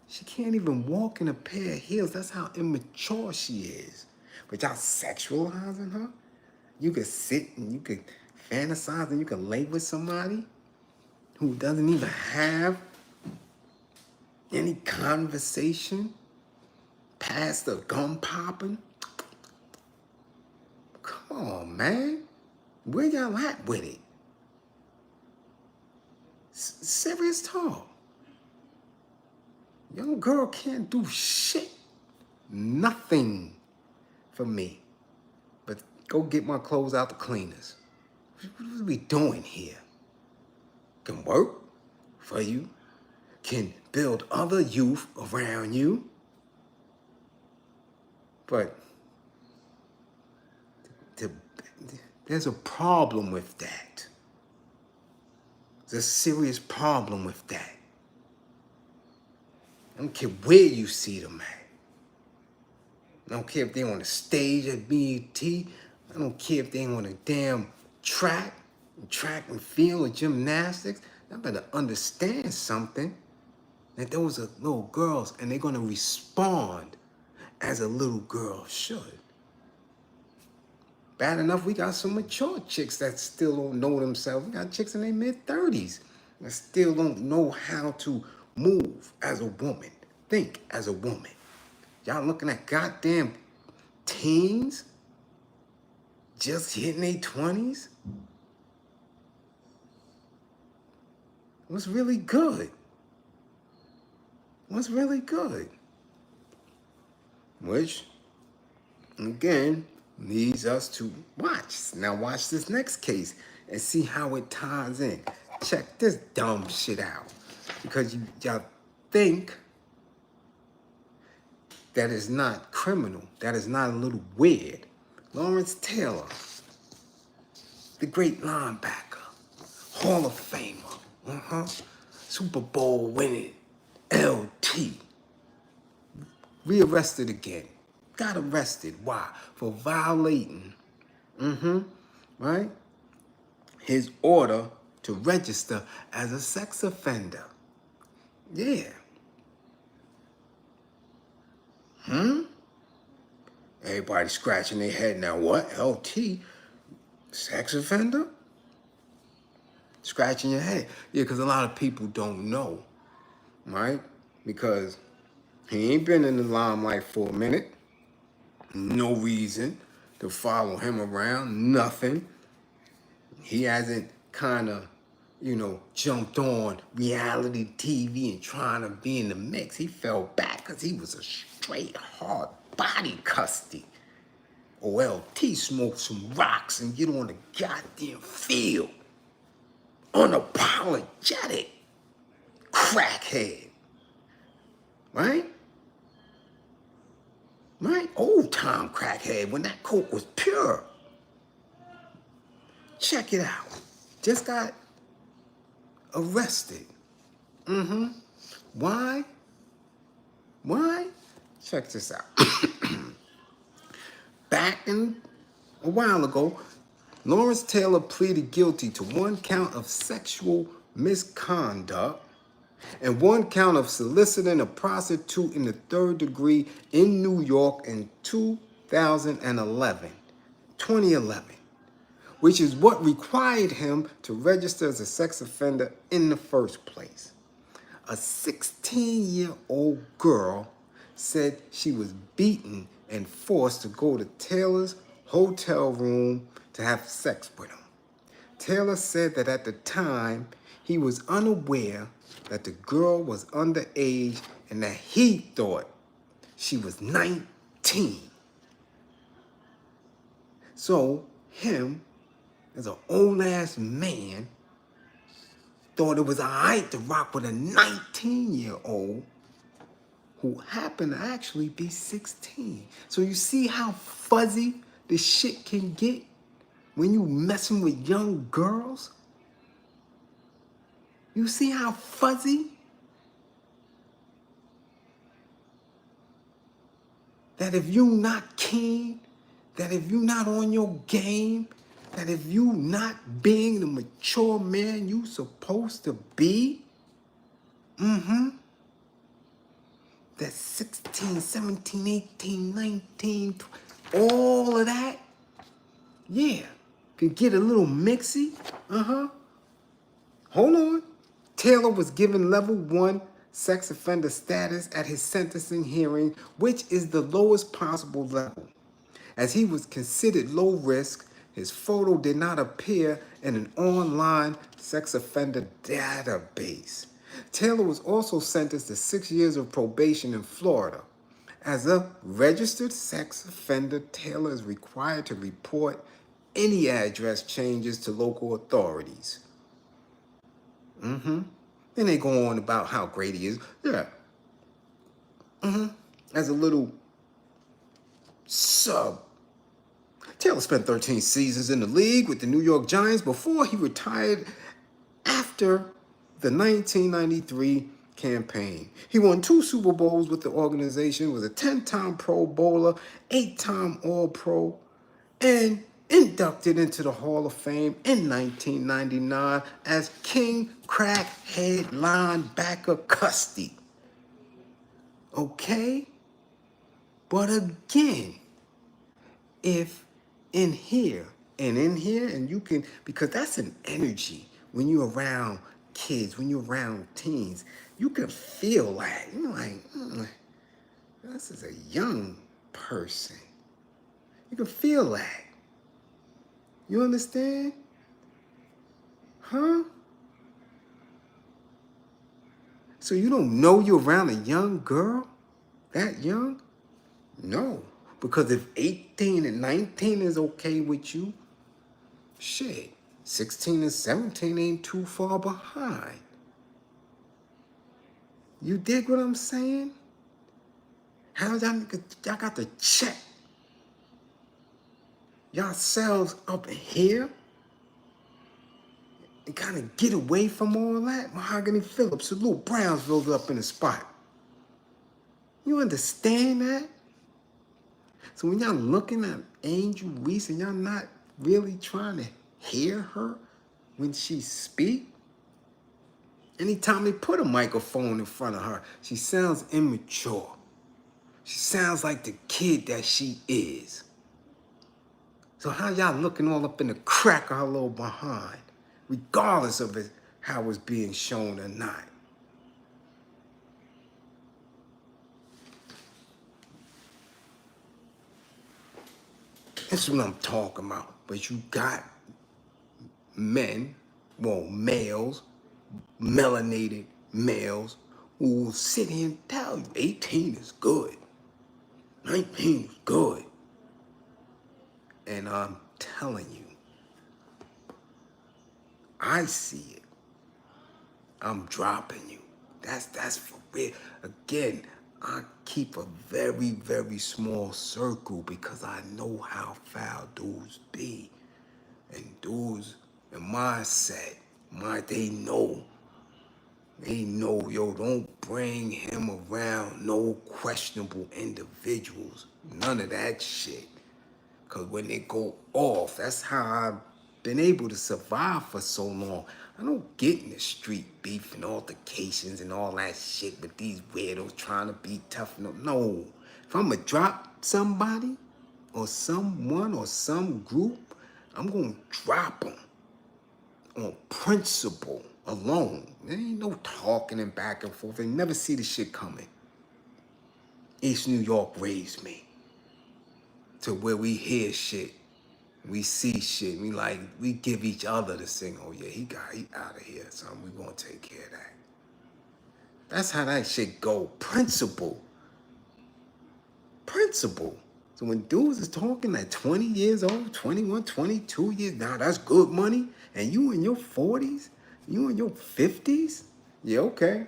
She can't even walk in a pair of heels. That's how immature she is. But y'all sexualizing her? You could sit and you could fantasize and you could lay with somebody who doesn't even have any conversation past the gum popping. Come on, man. Where y'all at with it? Serious talk. Young girl can't do shit. Nothing for me. But go get my clothes out the cleaners. What are we doing here? Can work for you. Can build other youth around you. But there's a problem with that. There's a serious problem with that. I don't care where you see them at. I don't care if they're on the stage at BET. I don't care if they're on a damn track and field or gymnastics. I better understand something. That those are little girls and they're going to respond as a little girl should. Bad enough, we got some mature chicks that still don't know themselves. We got chicks in their mid-30s that still don't know how to move as a woman. think as a woman. Y'all looking at goddamn teens just hitting their 20s? What's really good? What's really good? Which, again, leads us to watch. Now watch this next case and see how it ties in. Check this dumb shit out. Because y'all think that is not criminal, that is not a little weird. Lawrence Taylor, the great linebacker, Hall of Famer, Super Bowl winning LT, rearrested again. Got arrested. Why? For violating, right? His order to register as a sex offender. Yeah. Everybody scratching their head now. What? LT? Sex offender? Scratching your head. Yeah, because a lot of people don't know, right? Because he ain't been in the limelight for a minute. No reason to follow him around. Nothing. He hasn't kind of, jumped on reality TV and trying to be in the mix. He fell back because he was a straight hard body custody. OLT smoked some rocks and get on the goddamn field. Unapologetic crackhead. Right? Right? Old time crackhead when that coke was pure. Check it out. Just got arrested. Why? Why? Check this out. Back in a while ago, Lawrence Taylor pleaded guilty to 1 count of sexual misconduct and 1 count of soliciting a prostitute in the 3rd degree in New York in 2011, which is what required him to register as a sex offender in the first place. A 16-year-old girl said she was beaten and forced to go to Taylor's hotel room to have sex with him. Taylor said that at the time, he was unaware that the girl was underage and that he thought she was 19. So him, as an old-ass man, thought it was all right to rock with a 19-year-old who happened to actually be 16. So you see how fuzzy the shit can get when you messing with young girls? You see how fuzzy? That if you not keen, that if you not on your game, that if you not being the mature man you supposed to be, that 16, 17, 18, 19, all of that, yeah, could get a little mixy. Hold on. Taylor was given level 1 sex offender status at his sentencing hearing, which is the lowest possible level. As he was considered low risk, his photo did not appear in an online sex offender database. Taylor was also sentenced to 6 years of probation in Florida. As a registered sex offender, Taylor is required to report any address changes to local authorities. Then they go on about how great he is. Yeah. As a little sub. Taylor spent 13 seasons in the league with the New York Giants before he retired after the 1993 campaign. He won 2 Super Bowls with the organization, was a 10-time Pro Bowler, 8-time All-Pro, and inducted into the Hall of Fame in 1999 as King Crackhead Linebacker Custody. Okay? But again, if and you can, because that's an energy when you're around kids, when you're around teens, you can feel that. You're like, this is a young person. You can feel that. You understand? Huh? So you don't know you're around a young girl? That young? No. Because if 18 and 19 is okay with you, shit, 16 and 17 ain't too far behind. You dig what I'm saying? How y'all got to check yourselves up here and kind of get away from all that? Mahogany Phillips, salute Brownsville's up in the spot. You understand that? So when y'all looking at Angel Reese and y'all not really trying to hear her when she speak, anytime they put a microphone in front of her, she sounds immature. She sounds like the kid that she is. So how y'all looking all up in the crack of her little behind, regardless of it, how it's being shown or not? That's what I'm talking about. But you got men, well, males, melanated males, who will sit here and tell you 18 is good, 19 is good. And I'm telling you, I see it. I'm dropping you. That's for real. Again, I keep a very, very small circle because I know how foul dudes be. And dudes in my set, they know. They know, yo, don't bring him around no questionable individuals. None of that shit. Because when they go off, that's how I've been able to survive for so long. I don't get in the street beef and altercations and all that shit with these weirdos trying to be tough. No. If I'm going to drop somebody or someone or some group, I'm going to drop them on principle alone. There ain't no talking and back and forth. They never see the shit coming. East New York raised me to where we hear shit, we see shit, we give each other the signal. Oh yeah, he out of here, son. We gonna take care of that. That's how that shit go. Principle. So when dudes is talking at 20 years old, 21, 22 years, now that's good money, and you in your 40s, you in your 50s, yeah, okay.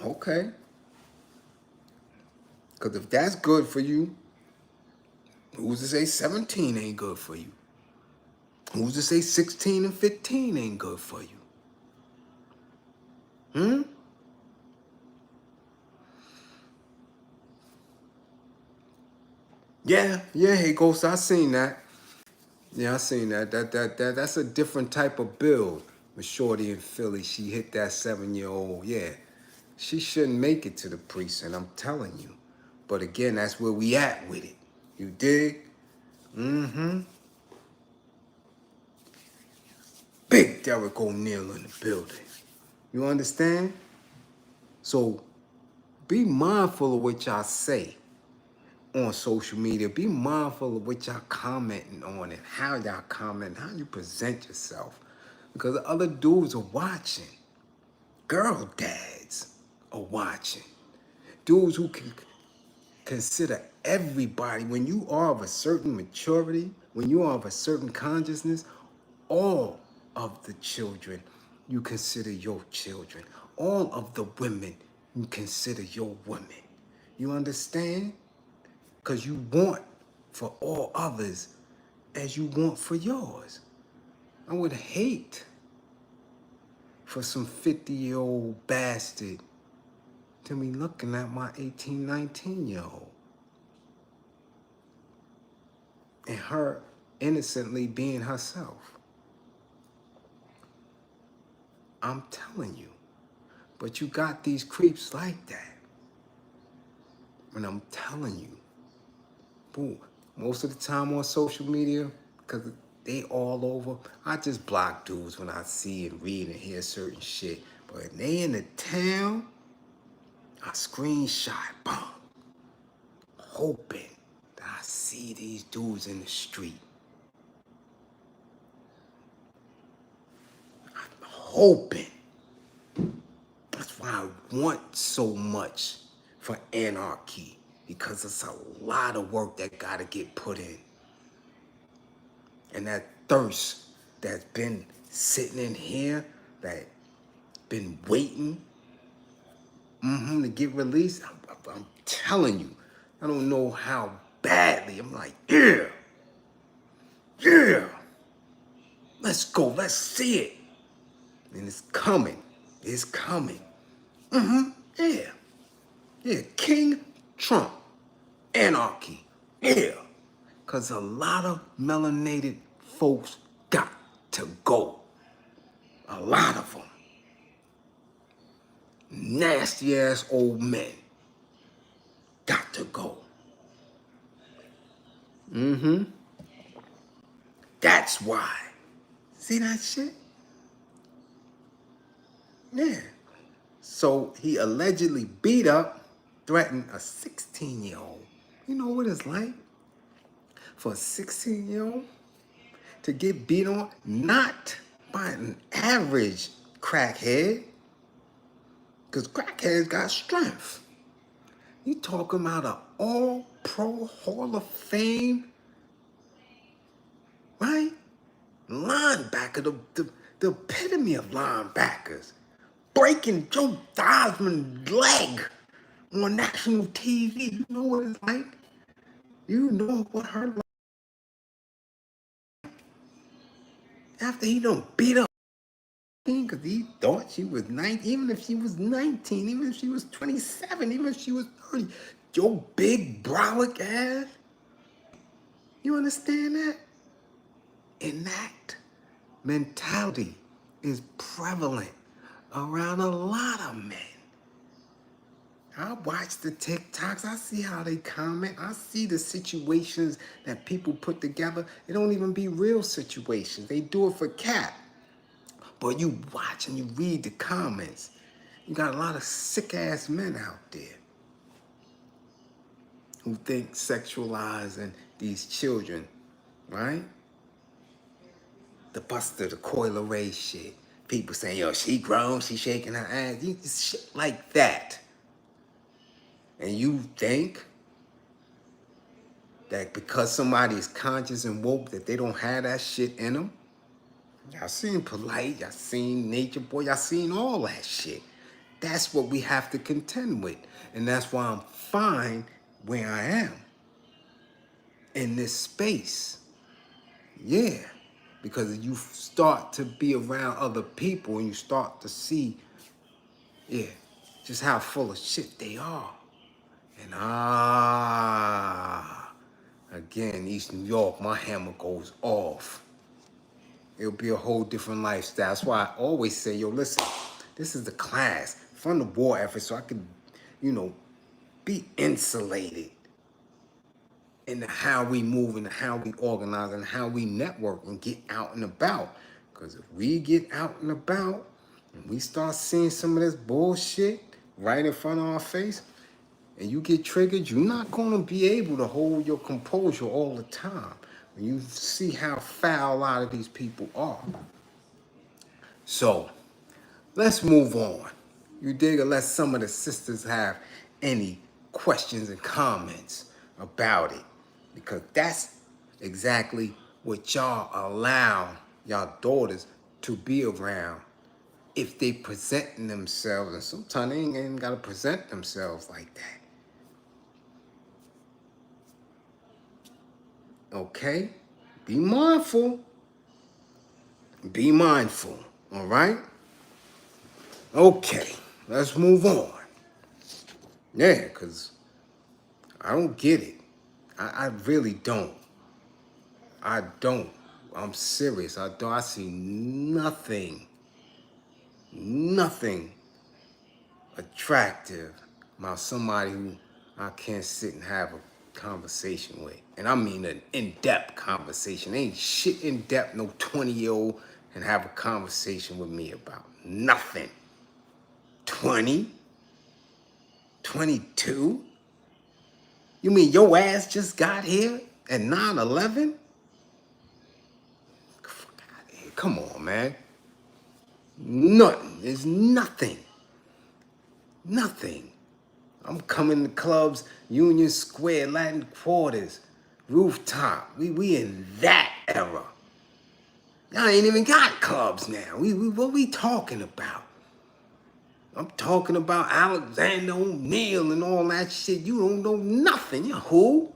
Okay. Because if that's good for you, who's to say 17 ain't good for you? Who's to say 16 and 15 ain't good for you? Yeah, hey Ghost, I seen that. Yeah, I seen that. That's a different type of build. With Shorty in Philly, she hit that 7-year-old. Yeah, she shouldn't make it to the precinct, I'm telling you. But again, that's where we at with it. You dig? Big Derek O'Neal in the building. You understand? So be mindful of what y'all say on social media. Be mindful of what y'all commenting on and how y'all comment, how you present yourself. Because the other dudes are watching. Girl dads are watching. Dudes who can consider everybody. When you are of a certain maturity, when you are of a certain consciousness, all of the children you consider your children. All of the women you consider your women. You understand? Because you want for all others as you want for yours. I would hate for some 50-year-old bastard to be looking at my 18, 19-year-old. And her innocently being herself. I'm telling you. But you got these creeps like that. And I'm telling you. Boo. Most of the time on social media, because they all over. I just block dudes when I see and read and hear certain shit. But when they in the town, I screenshot, boom, hoping that I see these dudes in the street. I'm hoping. That's why I want so much for anarchy, because it's a lot of work that gotta get put in. And that thirst that's been sitting in here, that been waiting to get released, I'm telling you, I don't know how badly. I'm like, yeah, let's go, let's see it. And it's coming, it's coming. Yeah, King Trump, anarchy, yeah. Because a lot of melanated folks got to go. A lot of them. Nasty ass old men got to go. That's why. See that shit? Yeah. So he allegedly beat up, threatened a 16-year-old. You know what it's like for a 16-year-old to get beat on? Not by an average crackhead, because crackheads got strength. You talking about an all-pro Hall of Fame, right? Linebacker, the epitome of linebackers. Breaking Joe Theismann's leg on national TV. You know what it's like? You know what her life after he done beat up, because he thought she was 19, even if she was 19, even if she was 27, even if she was 30. Your big brolic ass. You understand that? And that mentality is prevalent around a lot of men. I watch the TikToks. I see how they comment. I see the situations that people put together. It don't even be real situations. They do it for cap. But you watch and you read the comments. You got a lot of sick-ass men out there who think sexualizing these children, right? The Buster, the Coil Ray shit. People saying, yo, she grown, she shaking her ass. Shit like that. And you think that because somebody is conscious and woke that they don't have that shit in them? Y'all seen Polite, y'all seen Nature Boy, y'all seen all that shit. That's what we have to contend with. And that's why I'm fine where I am in this space. Yeah. Because you start to be around other people and you start to see, yeah, just how full of shit they are. And again, East New York, my hammer goes off. It'll be a whole different lifestyle. That's why I always say, yo, listen, this is the class. Fund the war effort so I can, be insulated in how we move and how we organize and how we network and get out and about. Because if we get out and about and we start seeing some of this bullshit right in front of our face, and you get triggered, you're not going to be able to hold your composure all the time. When you see how foul a lot of these people are. So, let's move on. You dig? Unless some of the sisters have any questions and comments about it. Because that's exactly what y'all allow y'all daughters to be around if they presenting themselves. And sometimes they ain't even got to present themselves like that. Okay? Be mindful. Be mindful. All right? Okay. Let's move on. Yeah, because I don't get it. I really don't. I don't. I'm serious. I don't. I see nothing attractive about somebody who I can't sit and have a conversation with. And I mean an in-depth conversation. Ain't shit in-depth no 20-year-old can have a conversation with me about. Nothing. 20? 22? You mean your ass just got here at 9/11? Fuck out of here. Come on, man. Nothing. There's nothing. Nothing. I'm coming to clubs, Union Square, Latin Quarters, Rooftop. We in that era. Y'all ain't even got clubs now. What we talking about? I'm talking about Alexander O'Neal and all that shit. You don't know nothing. You who?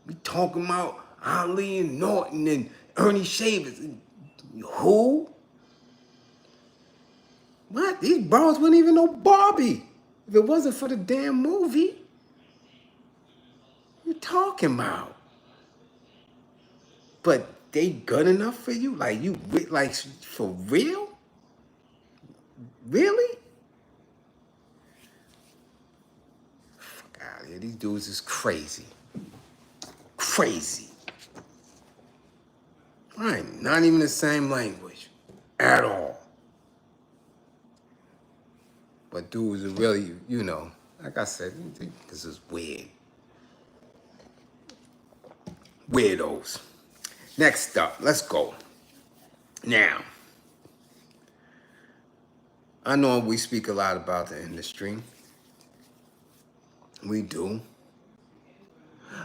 We talking about Ali and Norton and Ernie Shavers. You who? What? These bros wouldn't even know Barbie if it wasn't for the damn movie. What you talking about? But they good enough for you? Like you, like for real? Really? Fuck out of here. These dudes is crazy. Crazy. Right, not even the same language at all. But dudes are really, you know, like I said, this is weird. Weirdos. Next up, let's go. Now, I know we speak a lot about the industry. We do.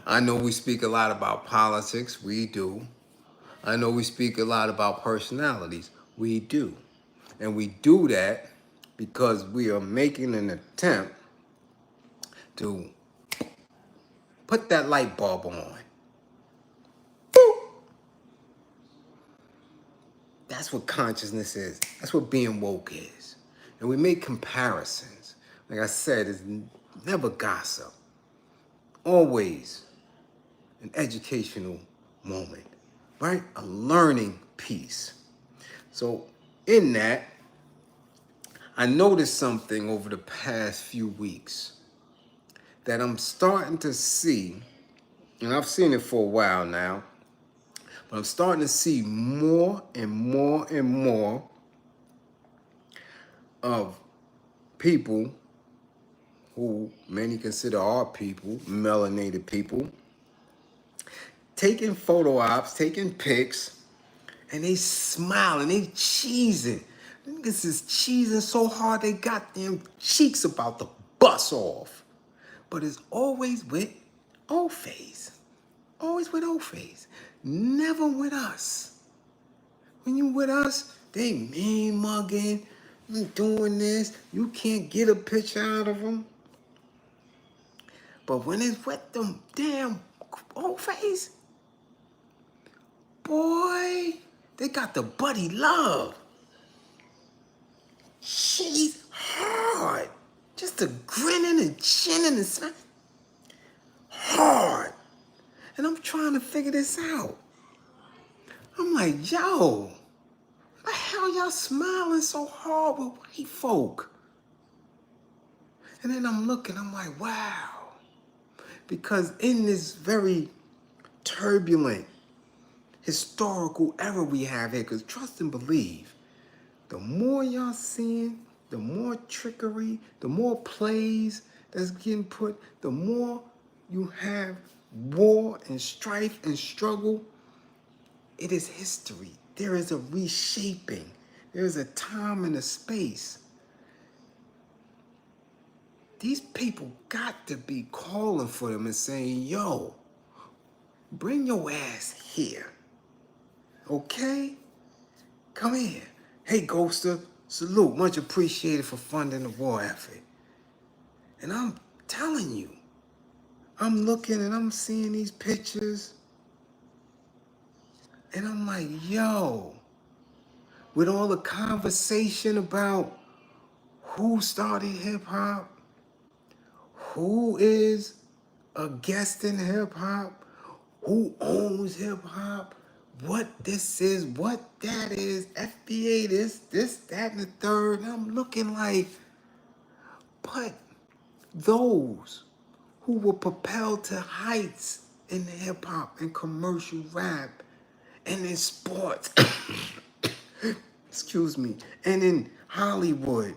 I know we speak a lot about politics. We do. I know we speak a lot about personalities. We do. And we do that because we are making an attempt to put that light bulb on. Boop. That's what consciousness is. That's what being woke is. And we make comparisons. Like I said, it's never gossip. Always an educational moment, right? A learning piece. So in that, I noticed something over the past few weeks that I'm starting to see, and I've seen it for a while now, but I'm starting to see more and more and more of people who many consider our people, melanated people, taking photo ops, taking pics, and they smiling, they cheesing. Niggas is cheesing so hard they got them cheeks about to bust off. But it's always with Ofay. Always with Ofay. Never with us. When you with us, they mean mugging, doing this. You can't get a picture out of them. But when it's with them damn Ofay, boy, they got the buddy love. She's hard. Just a grinning and chinning and smiling. Hard. And I'm trying to figure this out. I'm like, yo, why the hell y'all smiling so hard with white folk? And then I'm looking, I'm like, wow. Because in this very turbulent historical era we have here, because trust and believe, the more y'all seeing, the more trickery, the more plays that's getting put, the more you have war and strife and struggle. It is history. There is a reshaping. There is a time and a space. These people got to be calling for them and saying, yo, bring your ass here. Okay? Come here. Hey, Ghoster, salute. Much appreciated for funding the war effort. And I'm telling you, I'm looking and I'm seeing these pictures. And I'm like, yo, with all the conversation about who started hip hop, who is a guest in hip hop, who owns hip hop, what this is, what that is, FBA, this, that, and the third. And I'm looking like, but those who were propelled to heights in hip hop and commercial rap and in sports, excuse me, and in Hollywood.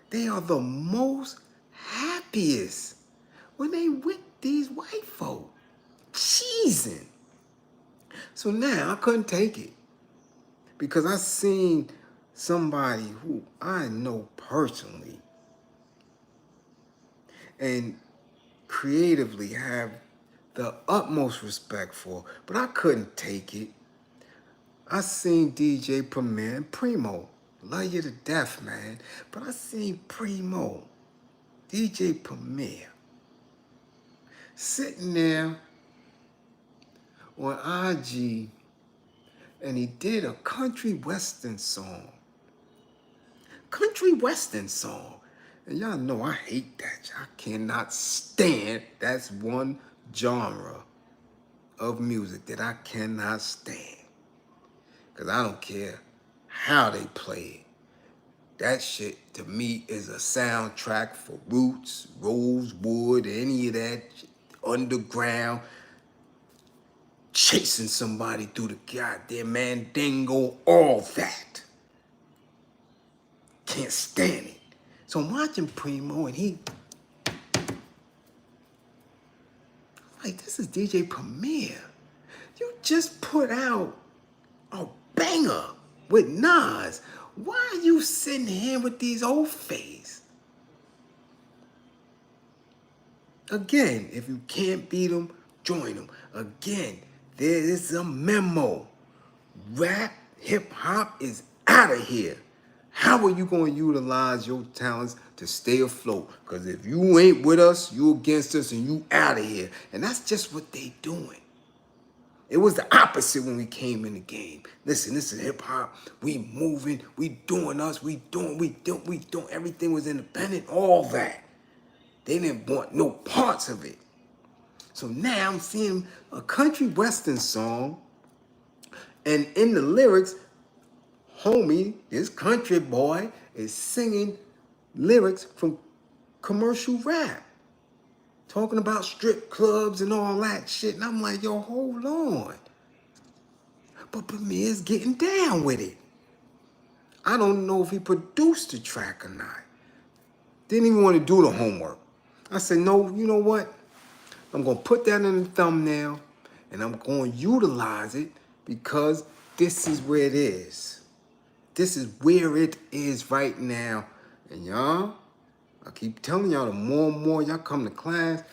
They are the most happiest when they with these white folk. Cheesing. So now I couldn't take it because I seen somebody who I know personally and creatively have the utmost respect for, but I couldn't take it. I seen DJ Premier and Primo. Love you to death, man. But I seen Primo, DJ Premier, sitting there on IG, and he did a country western song. Country western song. And y'all know I hate that. I cannot stand. That's one genre of music that I cannot stand. Because I don't care how they play it. That shit, to me, is a soundtrack for Roots, Rosewood, any of that shit, underground, chasing somebody through the goddamn Mandingo, all that. Can't stand it. So I'm watching Primo, and he, like, this is DJ Premier. You just put out a banger with Nas. Why are you sitting here with these Ofays? Again, if you can't beat them, join them. Again, there is a memo. Rap, hip hop is out of here. How are you going to utilize your talents to stay afloat? Because if you ain't with us, you against us, and you out of here. And that's just what they doing. It was the opposite when we came in the game. Listen, this is hip hop. We moving, we doing us, we doing. Everything was independent, all that. They didn't want no parts of it. So now I'm seeing a country western song, and in the lyrics, homie, this country boy is singing lyrics from commercial rap, talking about strip clubs and all that shit. And I'm like, yo, hold on. But Premier's getting down with it. I don't know if he produced the track or not. Didn't even want to do the homework. I said, no, you know what? I'm going to put that in the thumbnail, and I'm going to utilize it because this is where it is. This is where it is right now. And y'all, I keep telling y'all, the more and more y'all come to class,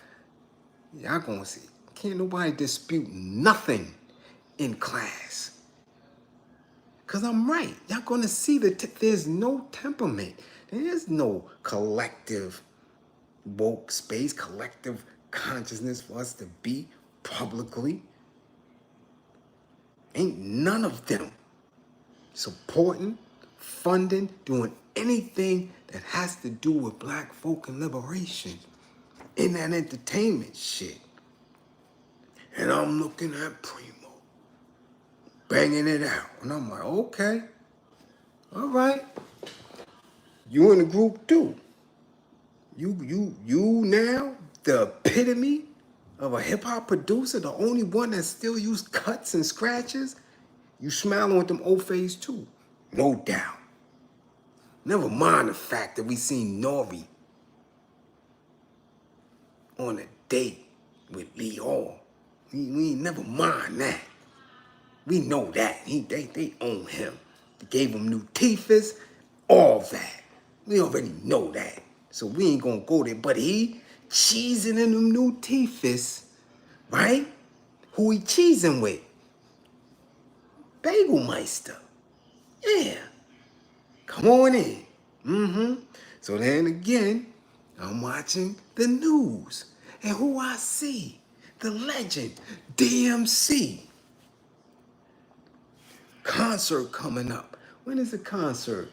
y'all gonna see. Can't nobody dispute nothing in class. Because I'm right. Y'all gonna see that there's no temperament. There is no collective woke space, collective consciousness for us to be publicly. Ain't none of them supporting, funding, doing anything that has to do with black folk and liberation in that entertainment shit. And I'm looking at Primo, banging it out. And I'm like, okay, all right. You in the group too. You now, the epitome of a hip-hop producer, the only one that still use cuts and scratches. You smiling with them Ofays too, no doubt. Never mind the fact that we seen Nori on a date with Lee Hall. We ain't never mind that. We know that. They own him. They gave him new teethers, all that. We already know that. So we ain't gonna go there. But he cheesing in them new teethers, right? Who he cheesing with? Bagelmeister. Yeah. Come on in. So then again, I'm watching the news. And who I see? The legend, DMC. Concert coming up. When is the concert?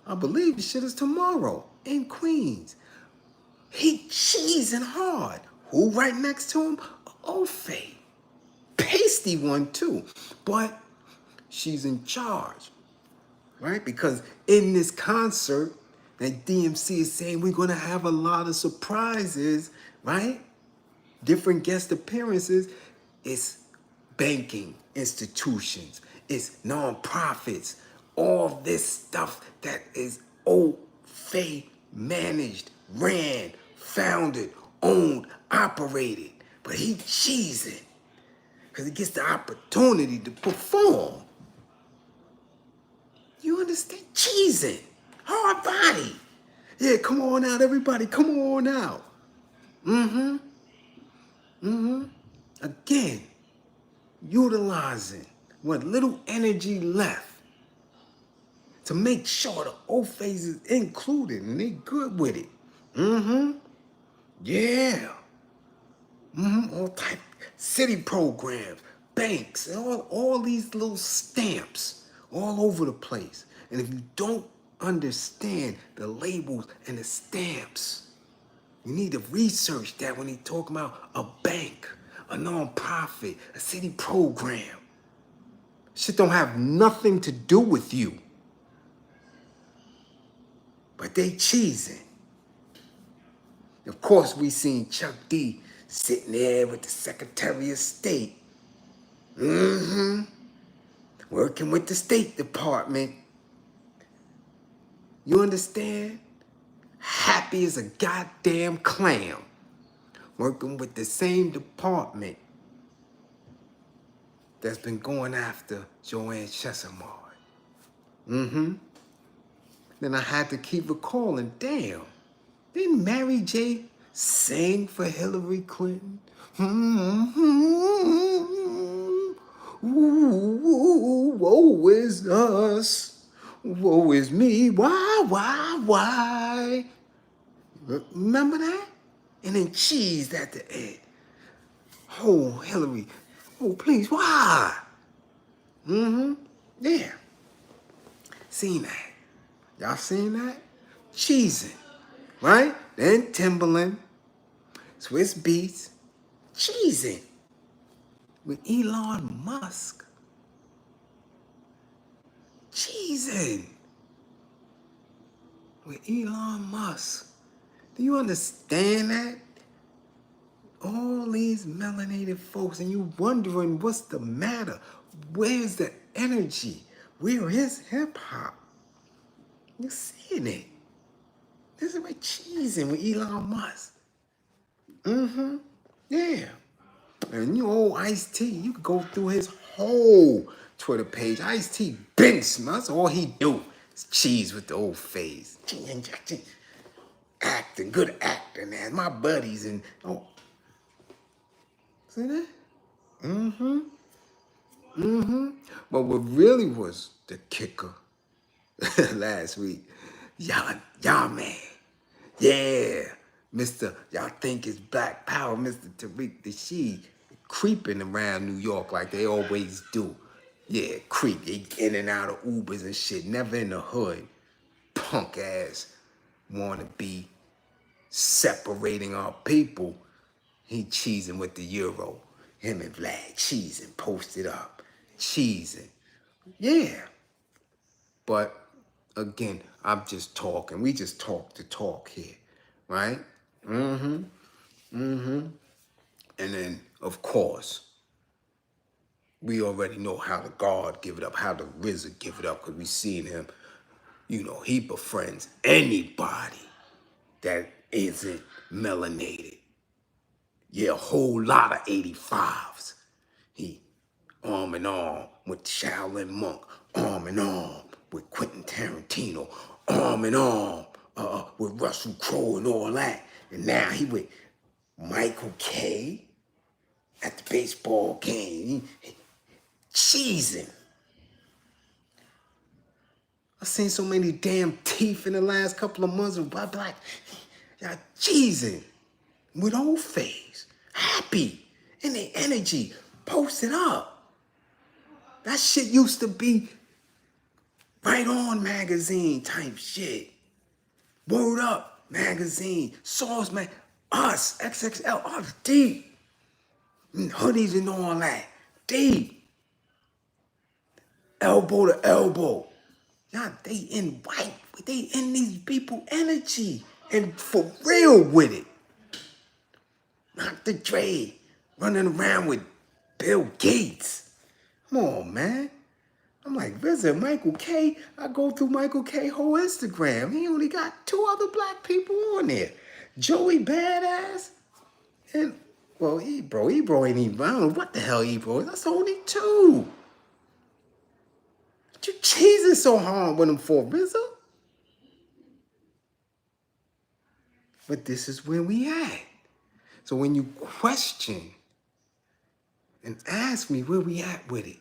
I believe the shit is tomorrow in Queens. He cheesing hard. Who right next to him? Ofay. Pasty one too. But she's in charge, right? Because in this concert, that DMC is saying we're going to have a lot of surprises, right? different guest appearances. It's banking institutions, it's nonprofits, all this stuff that is Ofay managed, ran, founded, owned, operated. But he cheesing because he gets the opportunity to perform. You understand? Cheesing. Hard body. Yeah, come on out, everybody. Come on out. Again, utilizing what little energy left to make sure the Ofays is included and they good with it. Yeah. All type city programs, banks, and all these little stamps all over the place. And if you don't understand the labels and the stamps, you need to research that when they talk about a bank, a nonprofit, a city program. Shit don't have nothing to do with you. But they cheesing. Of course, we seen Chuck D sitting there with the Secretary of State. Working with the State Department. You understand? Happy as a goddamn clam. Working with the same department that's been going after Joanne Chesimard. Then I had to keep recalling, damn, didn't Mary J. sing for Hillary Clinton? Ooh, woe is us. Woe is me. Why? Remember that? And then cheesed at the end. Oh, Hillary. Oh, please, why? Yeah. Seen that. Y'all seen that? Cheesing. Right? Then Timberland, Swiss Beats, cheesing with Elon Musk. Cheesing with Elon Musk. Do you understand that? All these melanated folks, and you wondering what's the matter? Where's the energy? Where is hip hop? You seeing it? This is what cheesing with Elon Musk. Yeah. And you old Ice-T, you could go through his whole Twitter page. Ice-T bench, that's all he do. Is cheese with the old face. Acting, good acting, man. My buddies and see that? But what really was the kicker last week, y'all man. Yeah. Mr. Y'all think it's Black Power, Mr. Tariq Nasheed, creeping around New York like they always do. Yeah, creep. They in and out of Ubers and shit, never in the hood. Punk ass wanna be separating our people. He cheesing with the Euro. Him and Vlad cheesing, posted up. Cheesing. Yeah. But again, I'm just talking. We just talk to talk here. Right? And then, of course, we already know how the God give it up, how the RZA give it up, because we seen him, he befriends anybody that isn't melanated. Yeah, a whole lot of 85s. He arm in arm with Shaolin Monk, arm in arm with Quentin Tarantino, arm in arm with Russell Crowe and all that. And now he with Michael K at the baseball game. He cheesing. I seen so many damn teeth in the last couple of months of Black. Y'all cheesing with Ofay. Happy. And their energy posted up. That shit used to be Right On magazine type shit. Word Up magazine. Source man. Us. XXL. Us deep. And hoodies and all that. Deep. Elbow to elbow. Y'all, they in white. They in these people energy. And for real with it. Dr. Dre running around with Bill Gates. Come on, man. I'm like, visit Michael K. I go through Michael K. whole Instagram. He only got 2 other black people on there. Joey Badass and, well, Ebro. Ebro ain't even, I don't know what the hell Ebro is. That's only 2. What you cheesing so hard with him for, Rizzo? But this is where we at. So when you question and ask me where we at with it,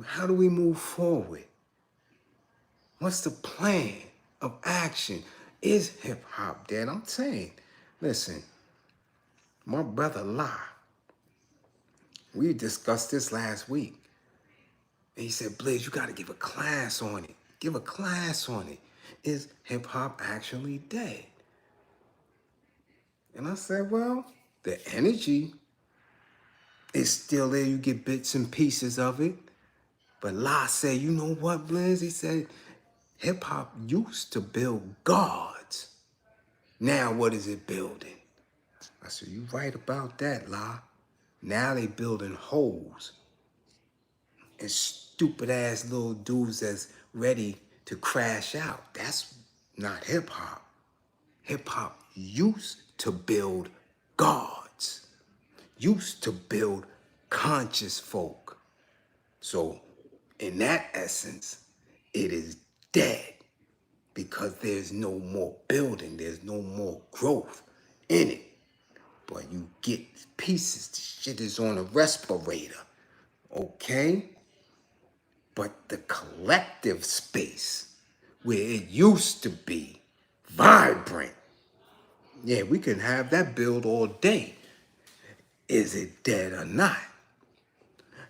how do we move forward? What's the plan of action? Is hip hop dead? I'm saying, listen, my brother La, we discussed this last week. And he said, Bliz, you got to give a class on it. Give a class on it. Is hip hop actually dead? And I said, well, the energy is still there. You get bits and pieces of it. But La said, you know what, Bliz? He said, hip hop used to build gods. Now what is it building? I said, you right about that, La. Now they building holes and stupid ass little dudes that's ready to crash out. That's not hip hop. Hip hop used to build gods, used to build conscious folk. So in that essence, it is dead because there's no more building, there's no more growth in it. But you get pieces, the shit is on a respirator, okay? But the collective space where it used to be vibrant, yeah, we can have that build all day. Is it dead or not?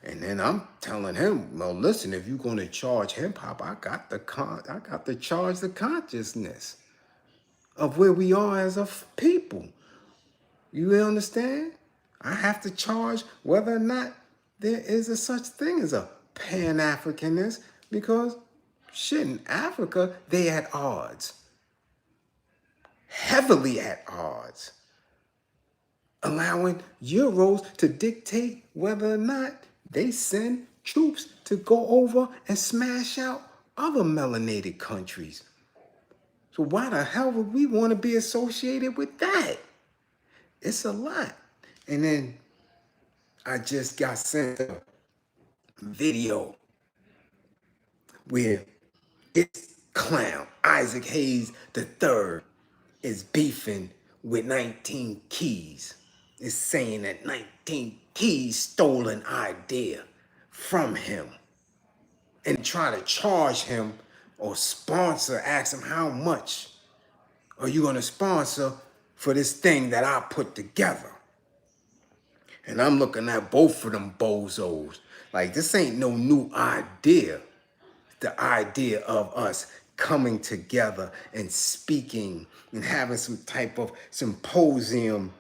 And then I'm telling him, well, listen, if you're gonna charge hip hop, I got to charge the consciousness of where we are as a people. You understand? I have to charge whether or not there is a such thing as a Pan-Africanist, because shit, in Africa, they at odds. Heavily at odds. Allowing Euros to dictate whether or not they send troops to go over and smash out other melanated countries. So why the hell would we want to be associated with that? It's a lot. And then I just got sent a video where this clown, Isaac Hayes III, is beefing with 19 Keys. Is saying that 19 Keys stole an idea from him and try to charge him or sponsor, ask him how much are you gonna sponsor for this thing that I put together? And I'm looking at both of them bozos. Like, this ain't no new idea. The idea of us coming together and speaking and having some type of symposium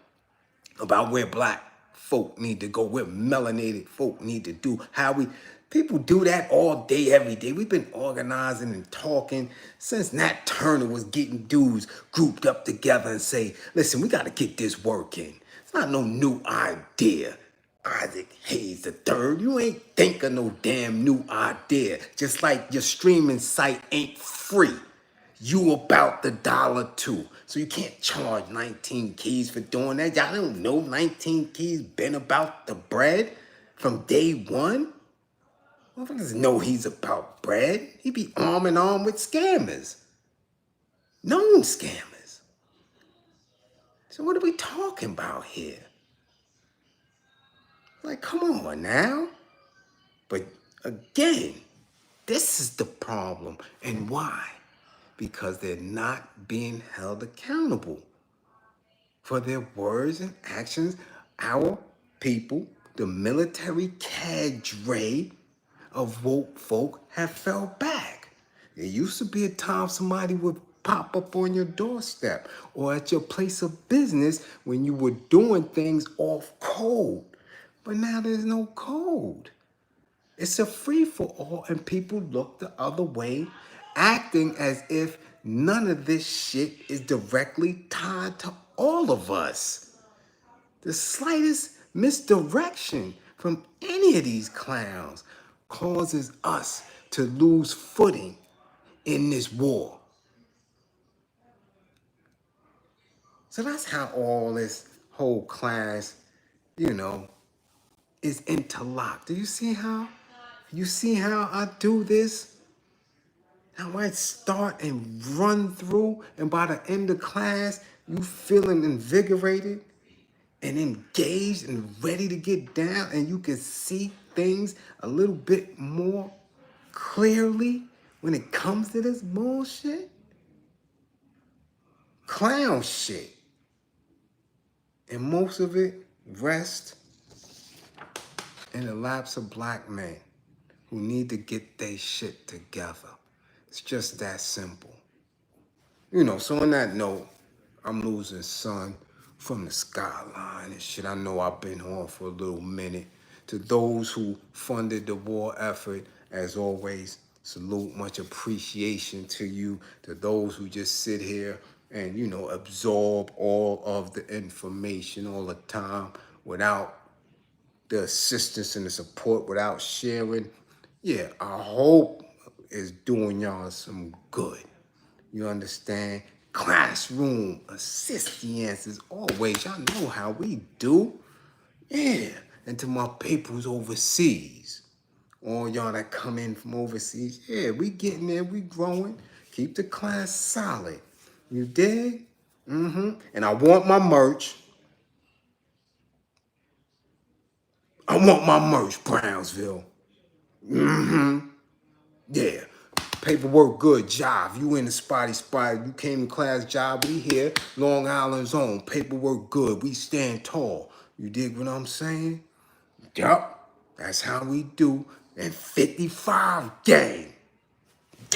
about where black folk need to go, where melanated folk need to do, how we, people do that all day, every day. We've been organizing and talking since Nat Turner was getting dudes grouped up together and say, listen, we got to get this working. It's not no new idea. Isaac Hayes III, you ain't think of no damn new idea. Just like your streaming site ain't free. You about the dollar too. So you can't charge 19 Keys for doing that. Y'all don't know 19 Keys been about the bread from day one? Motherfuckers know he's about bread. He be arm in arm with scammers. Known scammers. So what are we talking about here? Like, come on now. But again, this is the problem. And why? Because they're not being held accountable for their words and actions. Our people, the military cadre of woke folk, have fell back. There used to be a time somebody would pop up on your doorstep or at your place of business when you were doing things off code. But now there's no code. It's a free-for-all, and people look the other way, acting as if none of this shit is directly tied to all of us. The slightest misdirection from any of these clowns causes us to lose footing in this war. So that's how all this whole class, is interlocked. Do you see how? You see how I do this? How I start and run through, and by the end of class, you feeling invigorated and engaged and ready to get down, and you can see things a little bit more clearly when it comes to this bullshit. Clown shit. And most of it rests in the laps of black men who need to get their shit together. It's just that simple. So on that note, I'm losing sun from the skyline and shit. I know I've been on for a little minute. To those who funded the war effort, as always, salute, much appreciation to you. To those who just sit here and, absorb all of the information all the time without the assistance and the support, without sharing. Yeah, I hope it's doing y'all some good. You understand? Classroom, assist the answers always. Y'all know how we do. Yeah. And to my peoples overseas, all y'all that come in from overseas, yeah, we getting there, we growing. Keep the class solid. You dig? And I want my merch. I want my merch, Brownsville. Yeah. Paperwork good, job. You in the spot. You came in class, job. We here. Long Island's own. Paperwork good. We stand tall. You dig what I'm saying? Yup. That's how we do. And 55 gang.